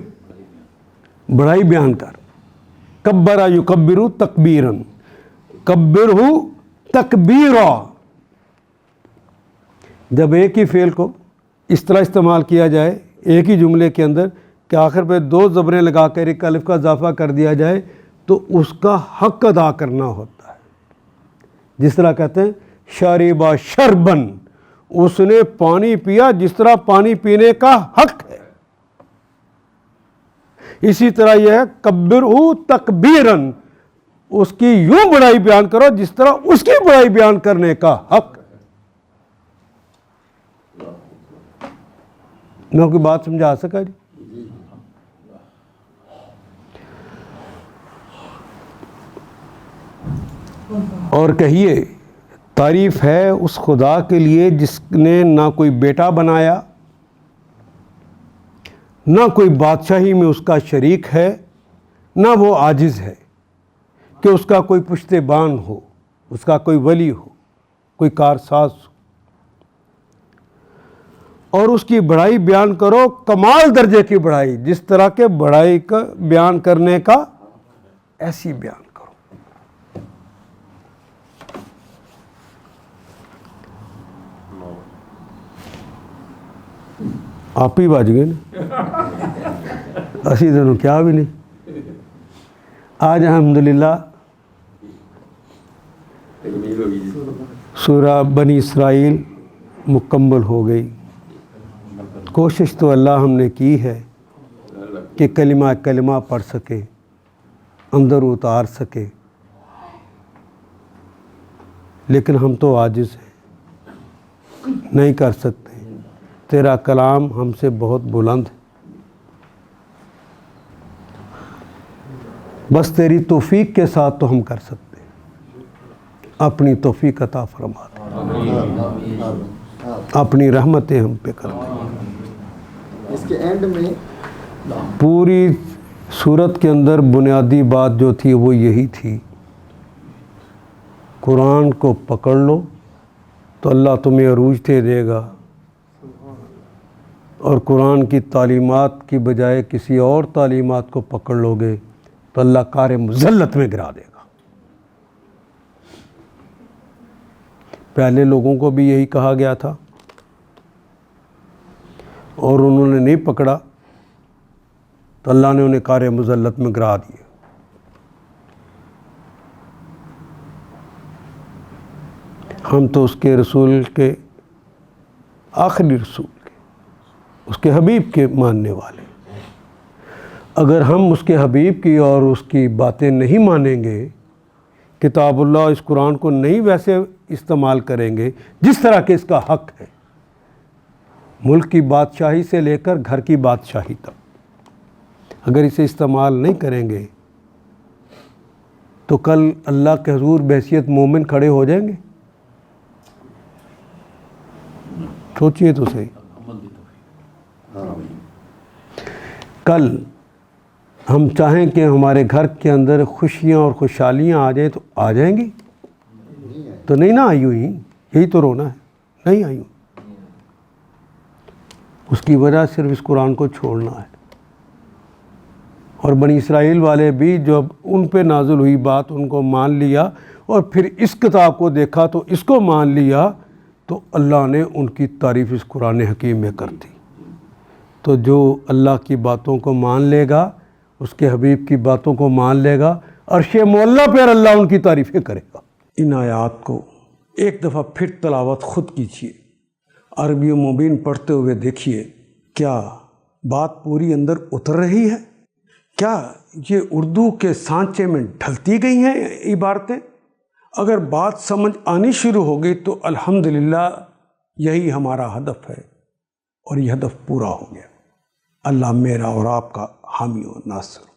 بڑائی بیان کر. کبرا یکبرو تکبیرن، کبرہ تکبیرا. جب ایک ہی فعل کو اس طرح استعمال کیا جائے ایک ہی جملے کے اندر کہ آخر پہ دو زبریں لگا کر ایک الف کا اضافہ کر دیا جائے تو اس کا حق ادا کرنا ہوتا ہے. جس طرح کہتے ہیں شاربا شربن، اس نے پانی پیا جس طرح پانی پینے کا حق ہے. اسی طرح یہ ہے کبرہ تکبیرن، اس کی یوں بڑائی بیان کرو جس طرح اس کی بڑائی بیان کرنے کا حق. میں کوئی بات سمجھا سکا جی؟ اور کہیے تعریف ہے اس خدا کے لیے جس نے نہ کوئی بیٹا بنایا، نہ کوئی بادشاہی میں اس کا شریک ہے، نہ وہ عاجز ہے کہ اس کا کوئی پشتبان ہو، اس کا کوئی ولی ہو، کوئی کارساز ہو. اور اس کی بڑائی بیان کرو، کمال درجے کی بڑائی، جس طرح کے بڑائی کا بیان کرنے کا ایسی بیان کرو. آپ ہی بج گئے نا، اسی دنوں کیا بھی نہیں. آج الحمدللہ سورہ بنی اسرائیل مکمل ہو گئی. کوشش تو اللہ ہم نے کی ہے کہ کلمہ کلمہ پڑھ سکے، اندر اتار سکے، لیکن ہم تو عاجز ہیں، نہیں کر سکتے. تیرا کلام ہم سے بہت بلند ہے، بس تیری توفیق کے ساتھ تو ہم کر سکتے ہیں. اپنی توفیق عطا فرما دے، اپنی رحمتیں ہم پہ کر دے. اس کے اینڈ میں پوری صورت کے اندر بنیادی بات جو تھی وہ یہی تھی، قرآن کو پکڑ لو تو اللہ تمہیں عروج دے دے گا، اور قرآن کی تعلیمات کی بجائے کسی اور تعلیمات کو پکڑ لو گے تو اللہ کار مذلت میں گرا دے گا. پہلے لوگوں کو بھی یہی کہا گیا تھا اور انہوں نے نہیں پکڑا تو اللہ نے انہیں کار مذلت میں گرا دیا۔ ہم تو اس کے رسول کے آخری رسول کے، اس کے حبیب کے ماننے والے، اگر ہم اس کے حبیب کی اور اس کی باتیں نہیں مانیں گے، کتاب اللہ اس قرآن کو نہیں ویسے استعمال کریں گے جس طرح کہ اس کا حق ہے، ملک کی بادشاہی سے لے کر گھر کی بادشاہی تک اگر اسے استعمال نہیں کریں گے تو کل اللہ کے حضور بحیثیت مومن کھڑے ہو جائیں گے؟ سوچئے تو صحیح۔ کل ہم چاہیں کہ ہمارے گھر کے اندر خوشیاں اور خوشحالیاں آ جائیں تو آ جائیں گی؟ تو نہیں نہ آئی ہوئی، یہی تو رونا ہے، نہیں آئی ہوئی۔ اس کی وجہ صرف اس قرآن کو چھوڑنا ہے۔ اور بنی اسرائیل والے بھی جب ان پہ نازل ہوئی بات ان کو مان لیا اور پھر اس کتاب کو دیکھا تو اس کو مان لیا، تو اللہ نے ان کی تعریف اس قرآن حکیم میں کر دی۔ تو جو اللہ کی باتوں کو مان لے گا، اس کے حبیب کی باتوں کو مان لے گا، عرش معلیٰ پر اللہ ان کی تعریفیں کرے گا۔ ان آیات کو ایک دفعہ پھر تلاوت خود کیجیے، عربی و مبین پڑھتے ہوئے دیکھیے کیا بات پوری اندر اتر رہی ہے، کیا یہ اردو کے سانچے میں ڈھلتی گئی ہیں عبارتیں۔ اگر بات سمجھ آنی شروع ہو گئی تو الحمدللہ یہی ہمارا ہدف ہے اور یہ ہدف پورا ہو گیا۔ اللہ میرا اور آپ کا حامی و ناصر۔